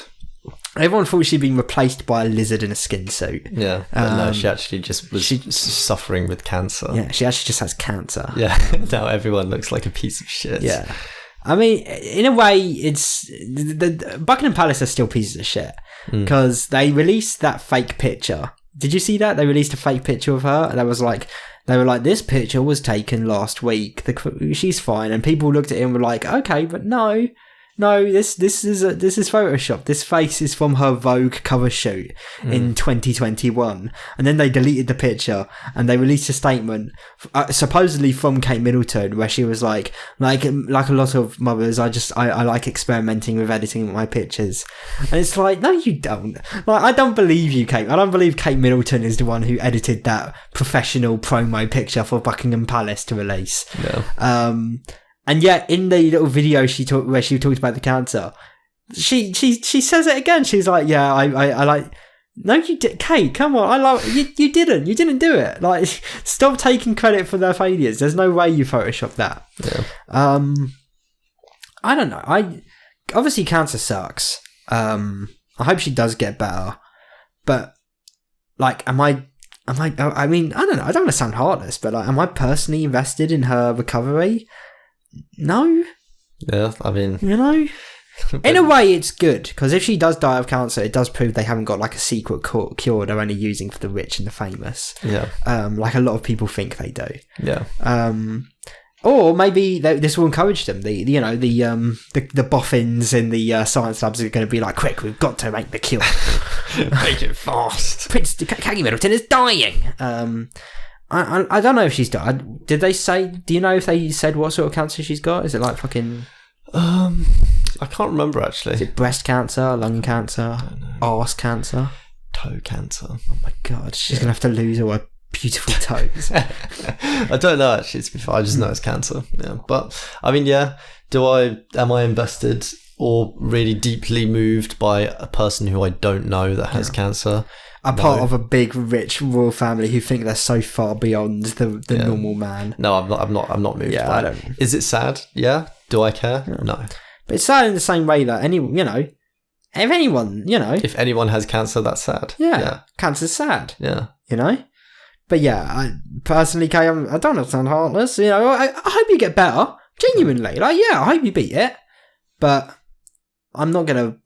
Everyone thought she'd been replaced by a lizard in a skin suit. Yeah, but no, she actually just was suffering with cancer. Yeah, she actually just has cancer. Yeah, now everyone looks like a piece of shit. Yeah. I mean, in a way, it's... The Buckingham Palace are still pieces of shit, because they released that fake picture. Did you see that? They released a fake picture of her, and they were like, this picture was taken last week. She's fine. And people looked at it and were like, okay, but no, this is Photoshop. This face is from her Vogue cover shoot in 2021. And then they deleted the picture, and they released a statement, supposedly from Kate Middleton, where she was like a lot of mothers, I like experimenting with editing my pictures. And it's like, no, you don't. Like, I don't believe you, Kate. I don't believe Kate Middleton is the one who edited that professional promo picture for Buckingham Palace to release. No. And yet, in the little video where she talked about the cancer, she says it again. She's like, "Yeah, I like." No, you did, Kate. Come on, I love you. You didn't do it. Like, stop taking credit for their failures. There's no way you photoshopped that. Yeah. I don't know. Obviously cancer sucks. I hope she does get better. But like, I mean, I don't know. I don't want to sound heartless, but like, am I personally invested in her recovery? No. Yeah, I mean, You know? In a way, it's good, because if she does die of cancer, it does prove they haven't got like a secret cure they're only using for the rich and the famous. Yeah. Like a lot of people think they do. Yeah. Or maybe this will encourage them. The boffins in the science labs are going to be like, quick, we've got to make the cure. Make it fast. Prince Kagi Middleton is dying. I don't know if she's died. Did they say? Do you know if they said what sort of cancer she's got? Is it like fucking? I can't remember actually. Is it breast cancer, lung cancer, arse cancer, toe cancer? Oh my god, she's gonna have to lose all her beautiful toes. I don't know actually. To be fair, I just know it's cancer. Yeah, but I mean, yeah. Am I invested or really deeply moved by a person who I don't know that has cancer? Part of a big, rich royal family who think they're so far beyond the normal man. No, I'm not moved. Yeah, by I don't. It. Is it sad? Yeah. Do I care? Yeah. No. But it's sad in the same way that if anyone has cancer, that's sad. Yeah. Cancer's sad. Yeah. But yeah, I personally, Kay, I don't understand heartless. I hope you get better. Genuinely, I hope you beat it. But I'm not gonna.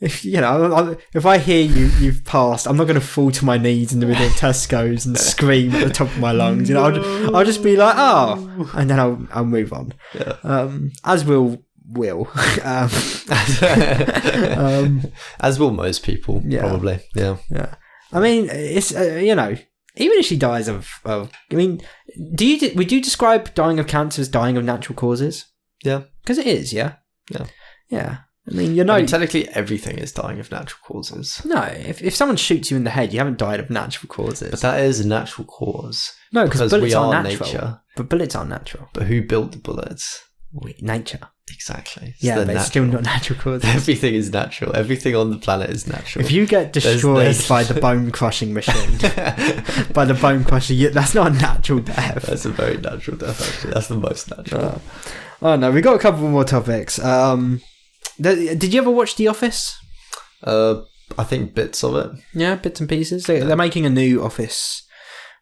If I hear you've passed, I'm not going to fall to my knees in the middle of Tesco's and scream at the top of my lungs. I'll just be like, oh, and then I'll move on. Yeah. As will. As will most people, probably. Yeah. Yeah. I mean, it's even if she dies of I mean, would you describe dying of cancer as dying of natural causes? Yeah. Because it is. Yeah. Yeah. Yeah. I mean, technically everything is dying of natural causes. No, if someone shoots you in the head, you haven't died of natural causes. But that is a natural cause. No, because bullets we are natural. nature. But bullets aren't natural. But who built the bullets? Nature. Exactly. But it's still not natural causes. Everything is natural. Everything on the planet is natural. If you get destroyed by the bone crushing machine, that's not a natural death. That's a very natural death, actually. That's the most natural. Oh no, we got a couple more topics. Did you ever watch The Office? I think bits of it. Yeah, bits and pieces. They're making a new Office,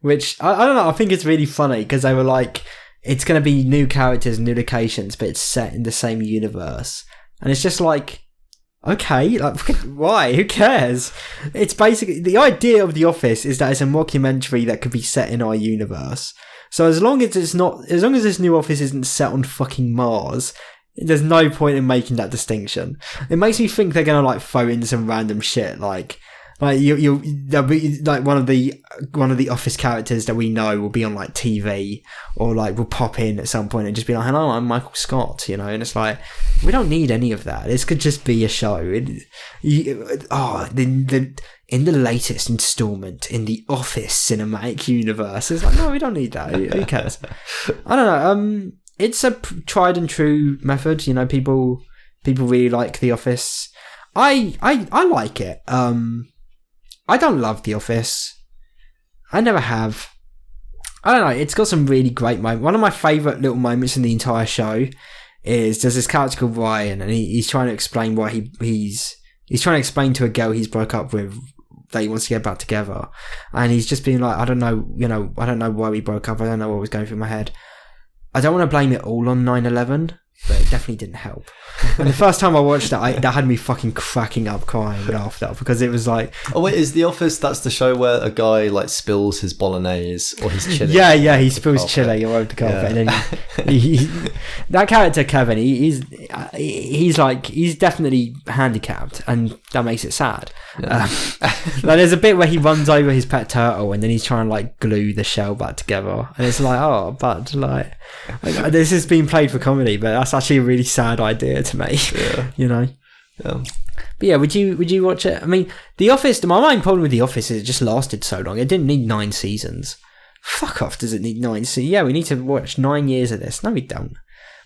which I don't know. I think it's really funny because they were like, it's going to be new characters, new locations, but it's set in the same universe, and it's just like, okay, like why? Who cares? It's basically the idea of The Office is that it's a mockumentary that could be set in our universe. So as long as this new Office isn't set on fucking Mars, there's no point in making that distinction. It makes me think they're gonna like throw in some random shit, like there'll be like one of the Office characters that we know will be on like TV, or like will pop in at some point and just be like, "Hello, I'm Michael Scott," and it's like, we don't need any of that. This could just be a show. In the latest installment in the Office cinematic universe, it's like, no, we don't need that. Who cares? I don't know. It's a tried and true method. People really like The Office. I like it. I don't love The Office. I never have. I don't know. It's got some really great moments. One of my favourite little moments in the entire show is there's this character called Ryan, and he's trying to explain why he's trying to explain to a girl he's broke up with that he wants to get back together, and he's just being like, I don't know why we broke up. I don't know what was going through my head. I don't want to blame it all on 9/11, but it definitely didn't help. And the first time I watched that, that had me fucking cracking up crying after, because it was like... Oh wait, is The Office, that's the show where a guy like spills his bolognese or his chili? Yeah, he spills chili all over the carpet. Yeah. And then that character, Kevin, he's definitely handicapped, and that makes it sad. Yeah. Like there's a bit where he runs over his pet turtle and then he's trying to like glue the shell back together, and it's like, oh, but like this is being played for comedy, but that's actually a really sad idea to me. Yeah. Yeah. But yeah, would you watch it? I mean, The Office, my main problem with The Office is it just lasted so long. It didn't need 9 seasons. Fuck off, does it need 9 seasons? Yeah, we need to watch 9 years of this. No, we don't.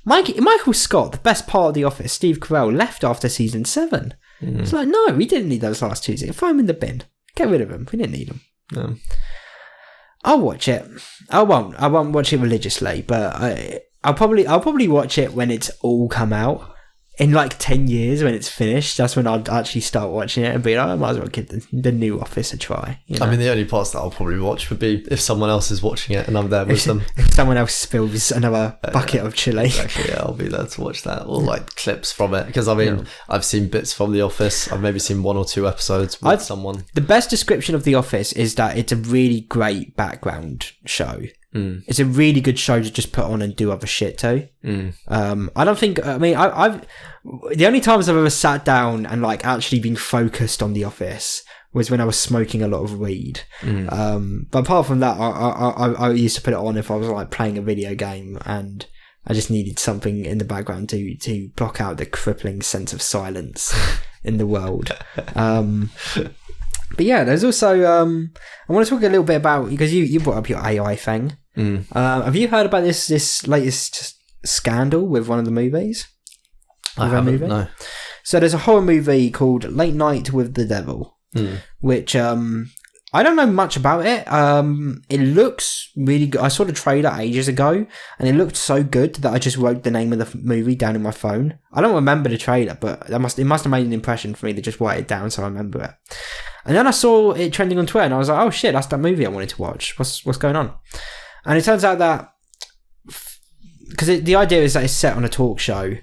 Michael Scott, the best part of The Office, Steve Carell, left after season 7. It's like, no, we didn't need those last 2 seasons. Throw them in the bin. Get rid of them. We didn't need them. No. I'll watch it. I won't watch it religiously, but I'll probably watch it when it's all come out. in like 10 years when it's finished, that's when I'd actually start watching it and be like, I might as well give the new Office a try. You know? I mean, the only parts that I'll probably watch would be if someone else is watching it and I'm there with them. If someone else spills another bucket of chili. Exactly, yeah, I'll be there to watch that, or like clips from it, because I mean, I've seen bits from The Office. I've maybe seen 1 or 2 episodes with someone. The best description of The Office is that it's a really great background show. It's a really good show to just put on and do other shit to. I don't think, I mean, I've the only times I've ever sat down and like actually been focused on The Office was when I was smoking a lot of weed. But apart from that, I used to put it on if I was like playing a video game and I just needed something in the background to block out the crippling sense of silence in the world. But yeah, there's also I want to talk a little bit about, because you brought up your AI thing. Have you heard about this latest scandal with one of the movies? I haven't, no. So there's a horror movie called Late Night with the Devil, which I don't know much about it. It looks really good. I saw the trailer ages ago and it looked so good that I just wrote the name of the movie down in my phone. I don't remember the trailer, but it must have made an impression for me to just write it down so I remember it. And then I saw it trending on Twitter and I was like, oh shit, that's that movie I wanted to watch. What's going on? And it turns out that, because the idea is that it's set on a talk show,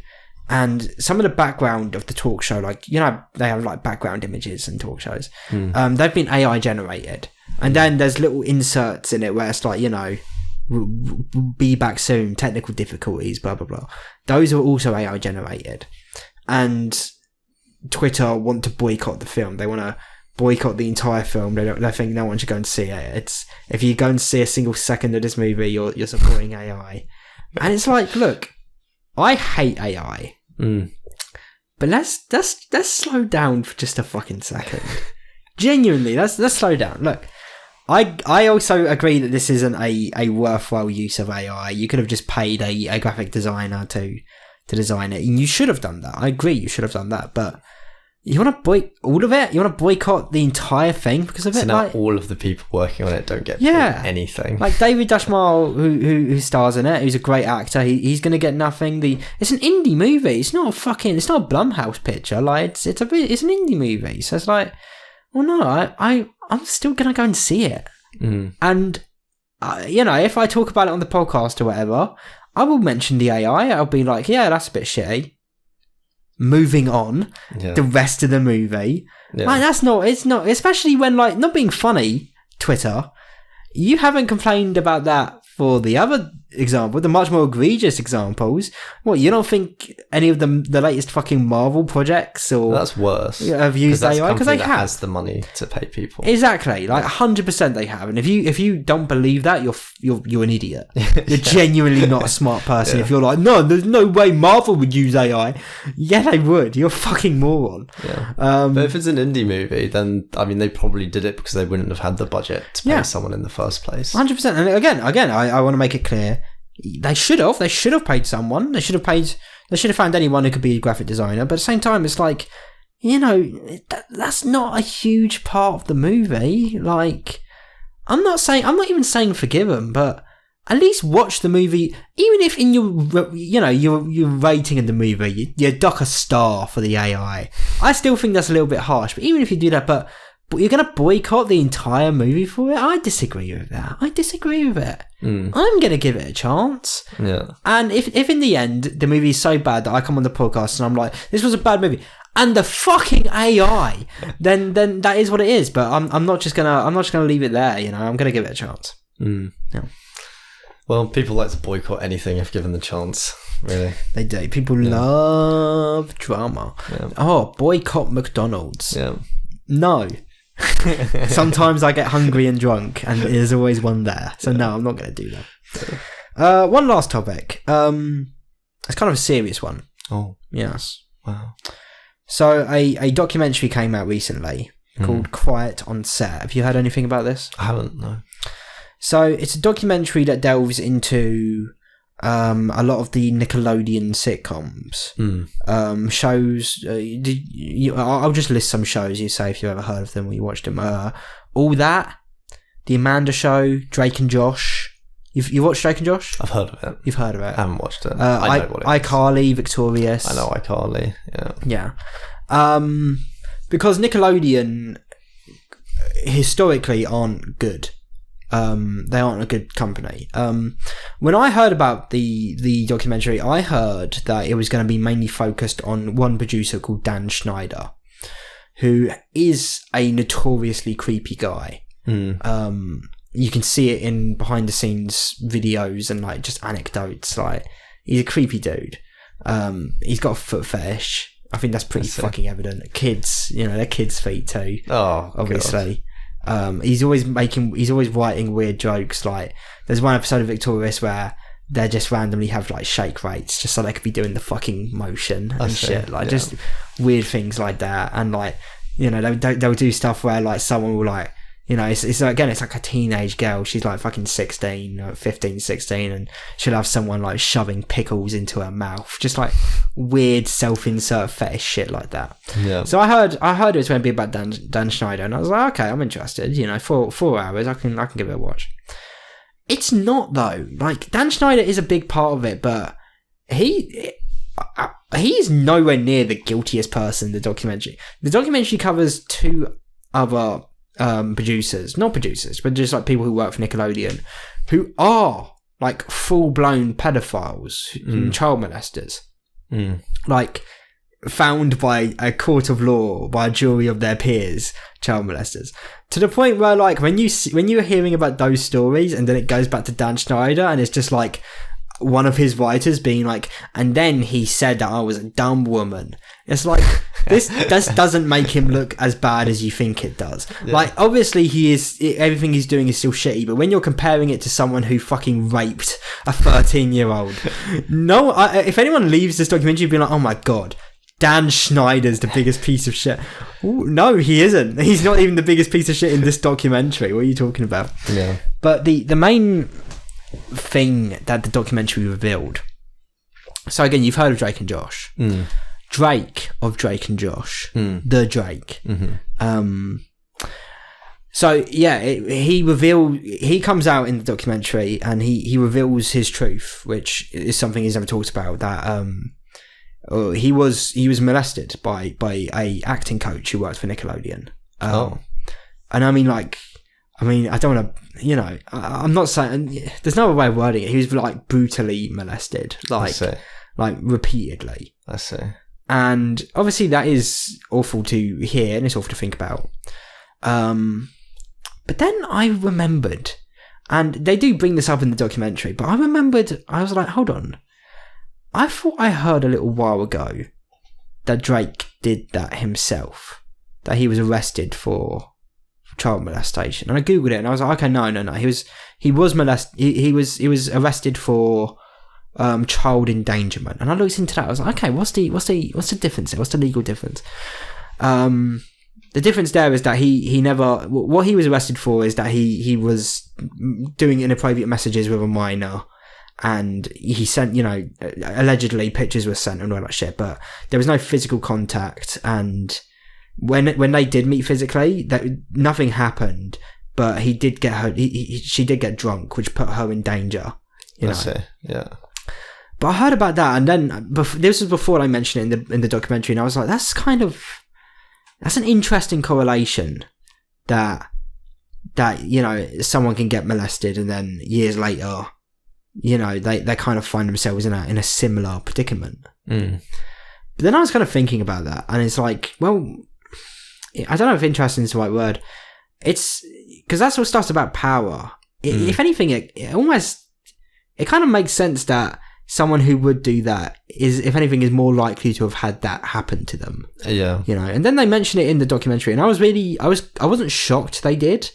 and some of the background of the talk show, like, you know, they have like background images in talk shows. They've been AI generated. And then there's little inserts in it where it's like, you know, be back soon, technical difficulties, blah, blah, blah. Those are also AI generated. And Twitter want to boycott the film. They want to boycott the entire film. They think no one should go and see it. It's, if you go and see a single second of this movie, you're supporting AI. And it's like, look, I hate AI. But let's slow down for just a fucking second. Genuinely, let's slow down. Look, I also agree that this isn't a worthwhile use of AI. You could have just paid a graphic designer to design it, and you should have done that. I agree, you should have done that, but you want to boycott all of it? You want to boycott the entire thing because of it? So now all of the people working on it don't get anything. Like David Dashmal, who stars in it, who's a great actor, he's going to get nothing. It's an indie movie. It's not a Blumhouse picture. Like it's an indie movie. So it's like, well, no, I'm still going to go and see it. And you know, if I talk about it on the podcast or whatever, I will mention the AI. I'll be like, yeah, that's a bit shitty. Moving on, the rest of the movie, like it's not, especially when, like, not being funny, Twitter, you haven't complained about that for the other example, the much more egregious examples. What, you don't think any of the latest fucking Marvel projects or that's worse have used AI? Because they has the money to pay people. Exactly, like 100% they have. And if you don't believe that, you're an idiot. You're genuinely not a smart person. If you're like, no, there's no way Marvel would use AI. Yeah, they would. You're a fucking moron. But if it's an indie movie, then I mean, they probably did it because they wouldn't have had the budget to pay someone in the first place. 100%. And again, I want to make it clear. They should have paid someone. They should have found anyone who could be a graphic designer. But at the same time, it's like, you know, that's not a huge part of the movie. Like, I'm not even saying forgive them, but at least watch the movie. Even if in your rating of the movie, you dock a star for the AI. I still think that's a little bit harsh. But even if you do that, but you're going to boycott the entire movie for it? I disagree with that. I'm going to give it a chance. Yeah. And if in the end, the movie is so bad that I come on the podcast and I'm like, this was a bad movie, and the fucking AI, then that is what it is. But I'm not just gonna leave it there, you know. I'm going to give it a chance. Yeah. Well, people like to boycott anything if given the chance. Really, they do. People love drama. Yeah. Oh, boycott McDonald's. Yeah. No. Sometimes I get hungry and drunk, and there's always one there. So no, I'm not going to do that. One last topic. It's kind of a serious one. Oh, yes. Wow. So a documentary came out recently called Quiet on Set. Have you heard anything about this? I haven't, no. So it's a documentary that delves into a lot of the Nickelodeon sitcoms. Shows. I'll just list some shows. You say if you ever heard of them or you watched them. All That, The Amanda Show, Drake and Josh. You watched Drake and Josh? I've heard of it. You've heard of it. I haven't watched it. I know what it is. iCarly, Victorious. I know iCarly. Yeah. Because Nickelodeon historically aren't good. They aren't a good company. When I heard about the documentary, I heard that it was going to be mainly focused on one producer called Dan Schneider, who is a notoriously creepy guy. You can see it in behind the scenes videos and like just anecdotes. Like, he's a creepy dude. He's got a foot fetish. I think that's pretty fucking evident. Kids, they're kids' feet too. Oh, obviously. He's always writing weird jokes. Like, there's one episode of Victorious where they just randomly have like shake rates just so they could be doing the fucking motion and shit. Like, just weird things like that. And like, they'll do stuff where like someone will like, it's again, it's like a teenage girl. She's like fucking 16, 15, 16, and she'll have someone like shoving pickles into her mouth. Just like weird self-insert fetish shit like that. Yeah. So I heard it was going to be about Dan Schneider, and I was like, okay, I'm interested. 4 hours, I can give it a watch. It's not though. Like, Dan Schneider is a big part of it, but he is nowhere near the guiltiest person in the documentary. The documentary covers 2 other producers, not producers, but just like people who work for Nickelodeon, who are like full-blown pedophiles and child molesters, like found by a court of law, by a jury of their peers, child molesters, to the point where like when you're hearing about those stories and then it goes back to Dan Schneider and it's just like one of his writers being like, and then he said that I was a dumb woman. It's like, this doesn't make him look as bad as you think it does. Yeah. Like, obviously everything he's doing is still shitty, but when you're comparing it to someone who fucking raped a 13-year-old, if anyone leaves this documentary being like, oh my god, Dan Schneider's the biggest piece of shit. Ooh, no, he isn't. He's not even the biggest piece of shit in this documentary. What are you talking about? Yeah. But the main thing that the documentary revealed, so again, you've heard of Drake and Josh. Drake of Drake and Josh, the Drake. So yeah, he comes out in the documentary and he reveals his truth, which is something he's never talked about, that he was molested by a acting coach who worked for Nickelodeon. And I mean, I don't want to, I'm not saying, there's no other way of wording it. He was like brutally molested, like repeatedly. I see. And obviously that is awful to hear and it's awful to think about. But then I remembered, and they do bring this up in the documentary, but I remembered, I was like, hold on. I thought I heard a little while ago that Drake did that himself, that he was arrested for child molestation. And I googled it and I was like, okay, no. He was molested. He was arrested for child endangerment. And I looked into that. I was like, okay, what's the difference there? What's the legal difference? The difference there is that he never, what he was arrested for is that he was doing inappropriate messages with a minor, and he sent, allegedly pictures were sent and all that shit, but there was no physical contact. And when they did meet physically, nothing happened, but he did get her, she did get drunk, which put her in danger. I see, yeah. But I heard about that, and then this was before I mentioned it in the documentary, and I was like, that's an interesting correlation that someone can get molested and then years later, they kind of find themselves in a similar predicament. But then I was kind of thinking about that, and it's like, well, I don't know if interesting is the right word. It's because that's what stuff's about power. If anything, it kind of makes sense that someone who would do that is, if anything, is more likely to have had that happen to them. Yeah. And then they mention it in the documentary, and I wasn't shocked they did.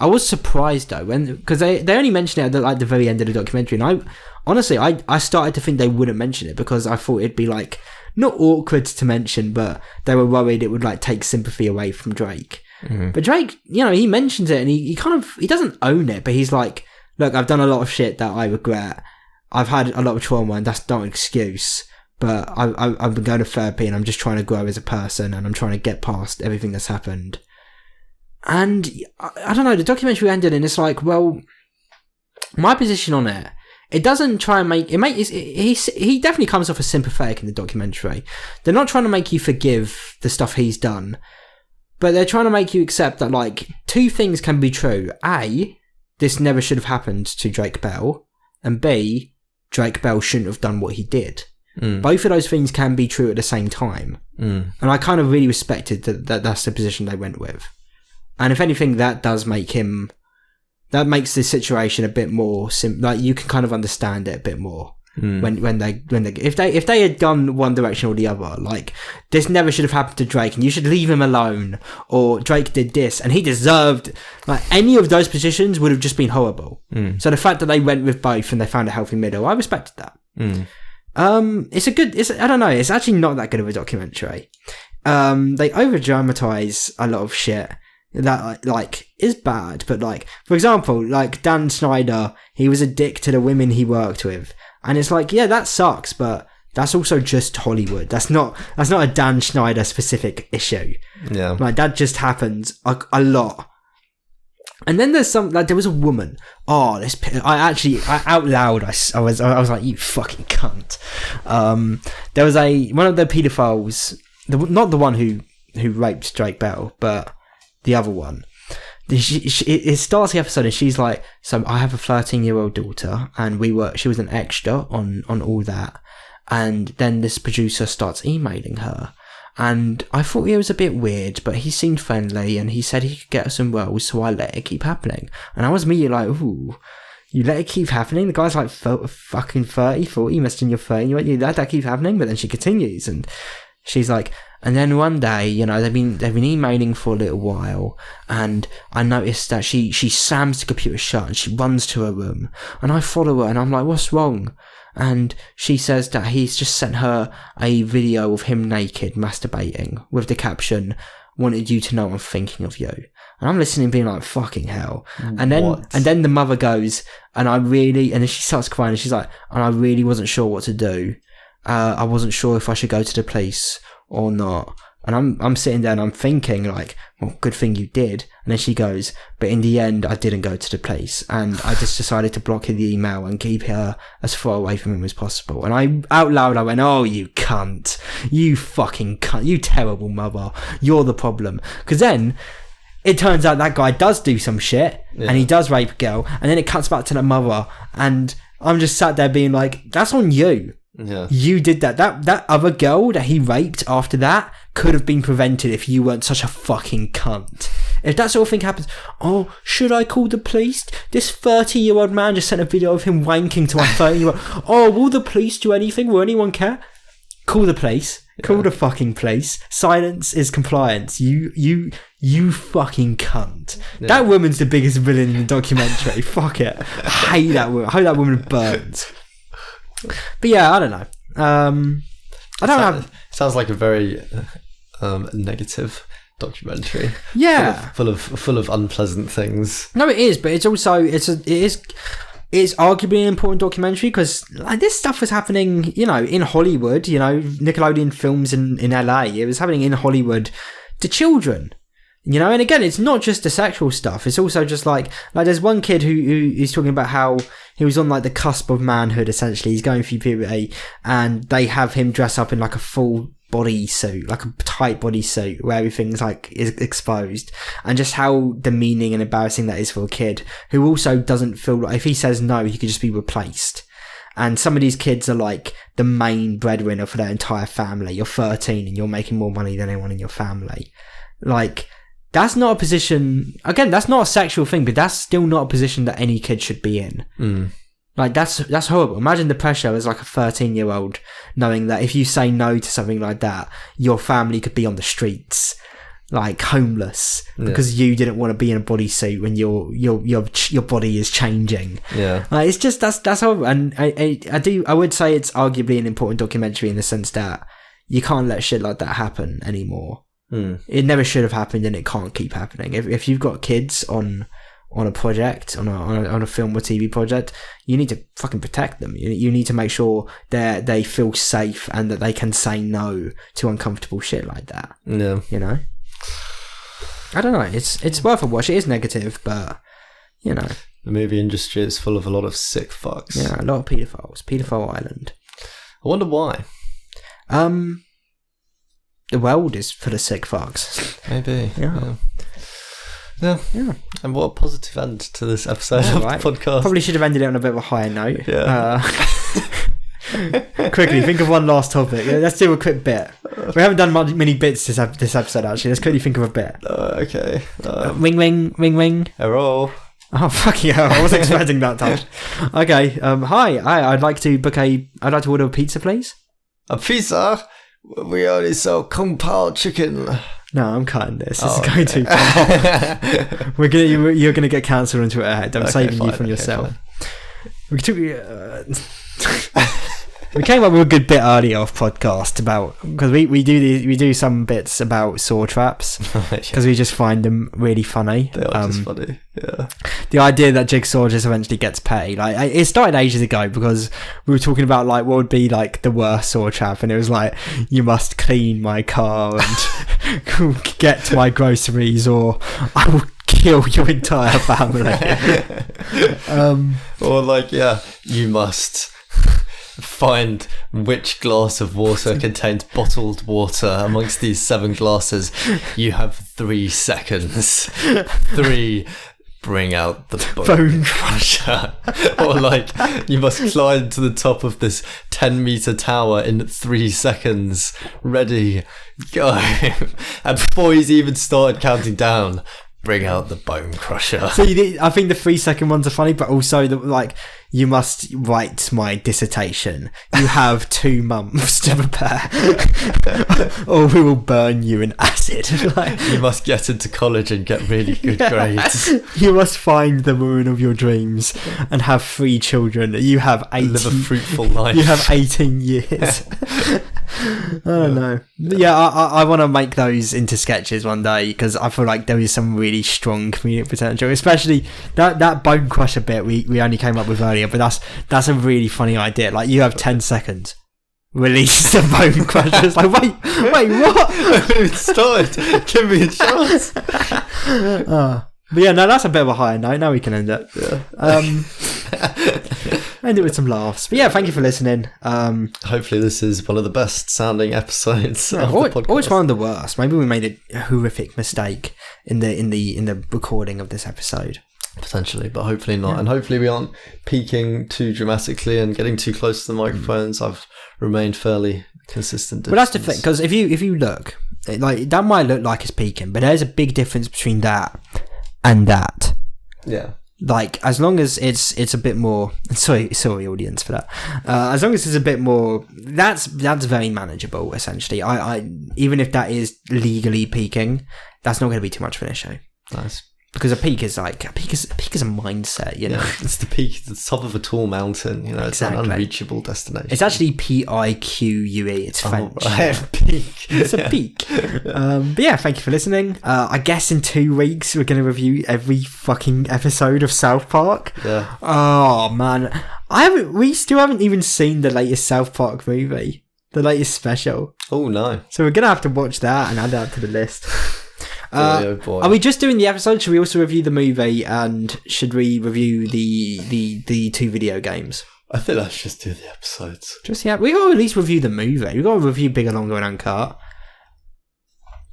I was surprised though, because they only mention it at the very end of the documentary, and I started to think they wouldn't mention it because I thought it'd be like, not awkward to mention, but they were worried it would like take sympathy away from Drake. But Drake, he mentions it and he doesn't own it, but he's like, look, I've done a lot of shit that I regret. I've had a lot of trauma, and that's not an excuse, but I've been going to therapy and I'm just trying to grow as a person and I'm trying to get past everything that's happened. And I don't know, the documentary ended and it's like, well, my position on it, it doesn't try and make he definitely comes off as sympathetic in the documentary. They're not trying to make you forgive the stuff he's done, but they're trying to make you accept that, like, two things can be true. A, this never should have happened to Drake Bell, and B, Drake Bell shouldn't have done what he did. Both of those things can be true at the same time. And I kind of really respected that that's the position they went with. And if anything, that does make him... That makes the situation a bit more... like, you can kind of understand it a bit more. When they if they had gone one direction or the other, like, this never should have happened to Drake and you should leave him alone, or Drake did this and he deserved... Like, any of those positions would have just been horrible. So the fact that they went with both and they found a healthy middle, I respected that. I don't know, it's actually not that good of a documentary. They over dramatize a lot of shit that, like, is bad, but, like, for example, like, Dan Schneider, he was a dick to the women he worked with, and it's like, yeah, that sucks, but that's also just Hollywood. That's not a Dan Schneider specific issue. Yeah, like, that just happens a lot. And then there's some, like, there was a woman. Oh, I out loud, I was like, you fucking cunt. There was one of the paedophiles, not the one who raped Drake Bell, but the other one. It starts the episode and she's like, so I have a 13-year-old daughter, and she was an extra on all that. And then this producer starts emailing her. And I thought he was a bit weird, but he seemed friendly, and he said he could get us some roles, so I let it keep happening. And I was immediately like, ooh, you let it keep happening? The guy's like fucking 30, 40, messaging your 30, you let that keep happening? But then she continues, and she's like, and then one day, you know, they've been emailing for a little while, and I noticed that she slams the computer shut and she runs to her room, and I follow her and I'm like, what's wrong? And she says that he's just sent her a video of him naked masturbating with the caption, wanted you to know I'm thinking of you. And I'm listening being like, fucking hell. And then the mother goes, and then she starts crying and she's like, and I really wasn't sure what to do. I wasn't sure if I should go to the police or not. And I'm sitting there and I'm thinking, like, well, good thing you did. And then she goes, but in the end, I didn't go to the police, and I just decided to block the email and keep her as far away from him as possible. And out loud, I went, oh, you cunt. You fucking cunt. You terrible mother. You're the problem. Because then it turns out that guy does do some shit, and he does rape a girl, and then it cuts back to the mother, and I'm just sat there being like, that's on you. Yeah. You did that. That other girl that he raped after that could have been prevented if you weren't such a fucking cunt. If that sort of thing happens, oh, should I call the police? This 30-year-old man just sent a video of him wanking to a 30-year-old. Oh, will the police do anything? Will anyone care? Call the police. Call the fucking police. Silence is compliance. You fucking cunt. Yeah. That woman's the biggest villain in the documentary. Fuck it. I hate that woman. I hope that woman burns. But yeah, I don't know. Sounds like a very negative documentary. Yeah, full of unpleasant things. No, it is, but it's also it's arguably an important documentary because, like, this stuff was happening, you know, in Hollywood. You know, Nickelodeon films in LA. It was happening in Hollywood to children. You know, and again, it's not just the sexual stuff. It's also just like there's one kid who's talking about how he was on, like, the cusp of manhood, essentially. He's going through puberty, and they have him dress up in, like, a full body suit, like a tight body suit where everything's, like, is exposed, and just how demeaning and embarrassing that is for a kid who also doesn't feel like, if he says no, he could just be replaced. And some of these kids are, like, the main breadwinner for their entire family. You're 13 and you're making more money than anyone in your family. Like, that's not a position, again, that's not a sexual thing, but that's still not a position that any kid should be in. Like, that's horrible. Imagine the pressure as, like, a 13-year-old knowing that if you say no to something like that, your family could be on the streets, like, homeless, because you didn't want to be in a bodysuit when your body is changing. Yeah, like, it's just that's horrible. And I would say it's arguably an important documentary in the sense that you can't let shit like that happen anymore. It never should have happened, and it can't keep happening. If you've got kids on a project, on a film or TV project, you need to fucking protect them. You need to make sure that they feel safe and that they can say no to uncomfortable shit like that. Yeah, you know. I don't know. It's worth a watch. It is negative, but you know. The movie industry is full of a lot of sick fucks. Yeah, a lot of paedophiles. Paedophile Island. I wonder why. The world is full of sick fucks. Maybe. Yeah. And what a positive end to this episode of the podcast. Probably should have ended it on a bit of a higher note. Yeah. Quickly, think of one last topic. Let's do a quick bit. We haven't done many bits this episode, actually. Let's quickly think of a bit. Okay. Ring, ring, ring, ring. Hello. Oh, fucking hell. I wasn't expecting that touch. Okay. Hi. I'd like to order a pizza, please. A pizza? We only sell Kung Pao chicken. No, I'm cutting this. This is going too far. You're gonna get cancelled on Twitter. I'm saving you from yourself. We came up with a good bit earlier off podcast about, because we do some bits about saw traps because we just find them really funny. They are just funny. Yeah. The idea that Jigsaw just eventually gets paid, like, it started ages ago because we were talking about like what would be like the worst saw trap, and it was like, you must clean my car and get to my groceries, or I will kill your entire family. Or like, you must find which glass of water contains bottled water amongst these 7 glasses. You have 3 seconds. 3. Bring out the bone crusher. Or like, you must climb to the top of this 10-meter tower in 3 seconds. Ready, go. And before he's even started counting down, bring out the bone crusher. So I think the 3-second ones are funny, but also you must write my dissertation. You have 2 months to prepare, or we will burn you in acid. You must get into college and get really good grades. You must find the woman of your dreams and have 3 children. You have 18. Live a fruitful life. You have 18 years. I don't know. Yeah, I want to make those into sketches one day, because I feel like there is some really strong comedic potential, especially that bone crusher bit we only came up with earlier, but that's a really funny idea. Like, you have 10 seconds, release the bone crusher. It's like, wait, what? I haven't even started. Give me a chance. But yeah, no, that's a bit of a higher note. Now we can end it. End it with some laughs. But yeah, thank you for listening. Hopefully this is one of the best sounding episodes of the podcast. Or it's one of the worst. Maybe we made a horrific mistake in the recording of this episode. Potentially, but hopefully not. Yeah. And hopefully we aren't peaking too dramatically and getting too close to the microphones. I've remained fairly consistent distance. Well, that's the thing, because if you look, like, that might look like it's peaking, but there's a big difference between that and that. Yeah. Like, as long as it's a bit more, sorry audience for that, as long as it's a bit more, that's very manageable, essentially. I even if that is legally peaking, that's not going to be too much of an issue. Nice. Because a peak is a mindset, you know. Yeah, it's the peak, the top of a tall mountain, you know. Exactly. It's an unreachable destination. It's actually P-I-Q-U-E. It's French. Peak. It's a peak. But yeah, thank you for listening. I guess in 2 weeks we're going to review every fucking episode of South Park. Yeah. Oh man, we still haven't even seen the latest South Park movie, the latest special. Oh no. So we're going to have to watch that and add that to the list. Boy. Are we just doing the episode? Should we also review the movie, and should we review the 2 video games? I think let's just do the episodes. We got to at least review the movie. We got to review Bigger, Longer and Uncut.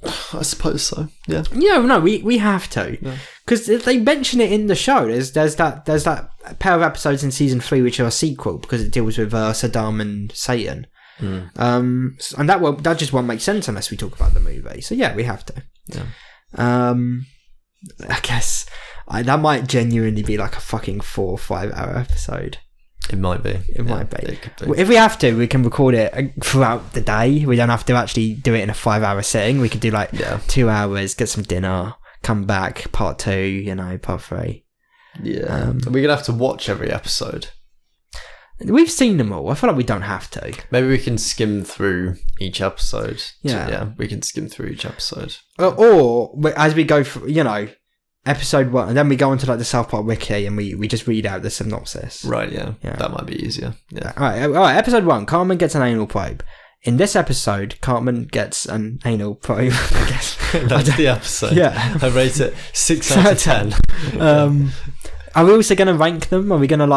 I suppose so. Yeah. Yeah, no, we have to, because they mention it in the show. There's that pair of episodes in season 3 which are a sequel because it deals with Saddam and Satan. And that just won't make sense unless we talk about the movie. So yeah, we have to. Yeah. I guess that might genuinely be like a fucking 4 or 5 hour episode. It might be. It might be. It could be. If we have to, we can record it throughout the day. We don't have to actually do it in a 5 hour sitting. We could do 2 hours, get some dinner, come back, part 2, part 3. Yeah. We're gonna have to watch every episode. We've seen them all. I feel like we don't have to. Maybe we can skim through each episode. Yeah. We can skim through each episode. Or as we go through, episode 1, and then we go into the South Park wiki and we just read out the synopsis. Right, yeah. That might be easier. Yeah. All right, episode 1, Cartman gets an anal probe. In this episode, Cartman gets an anal probe, I guess. That's the episode. Yeah. I rate it 6 out of 10. Are we also going to rank them? Are we going to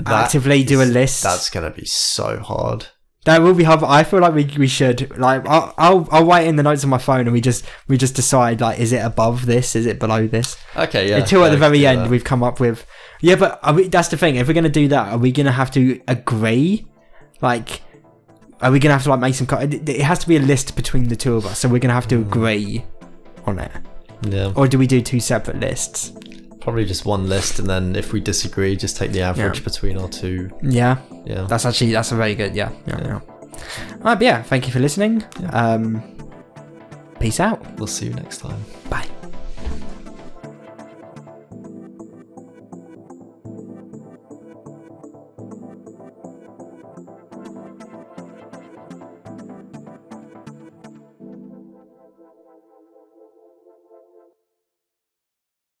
actively do a list? That's going to be so hard. That will be hard, but I feel like we should. Like, I'll write in the notes on my phone, and we just decide, like, is it above this? Is it below this? Okay, yeah. Until at the very end, we've come up with... Yeah, but that's the thing. If we're going to do that, are we going to have to agree? Like, are we going to have to, like, make some... It has to be a list between the two of us, so we're going to have to agree on it. Yeah. Or do we do 2 separate lists? Probably just one list, and then if we disagree, just take the average between our 2. Yeah. Yeah. That's a very good... Yeah. Alright, but yeah, thank you for listening. Yeah. Peace out. We'll see you next time. Bye.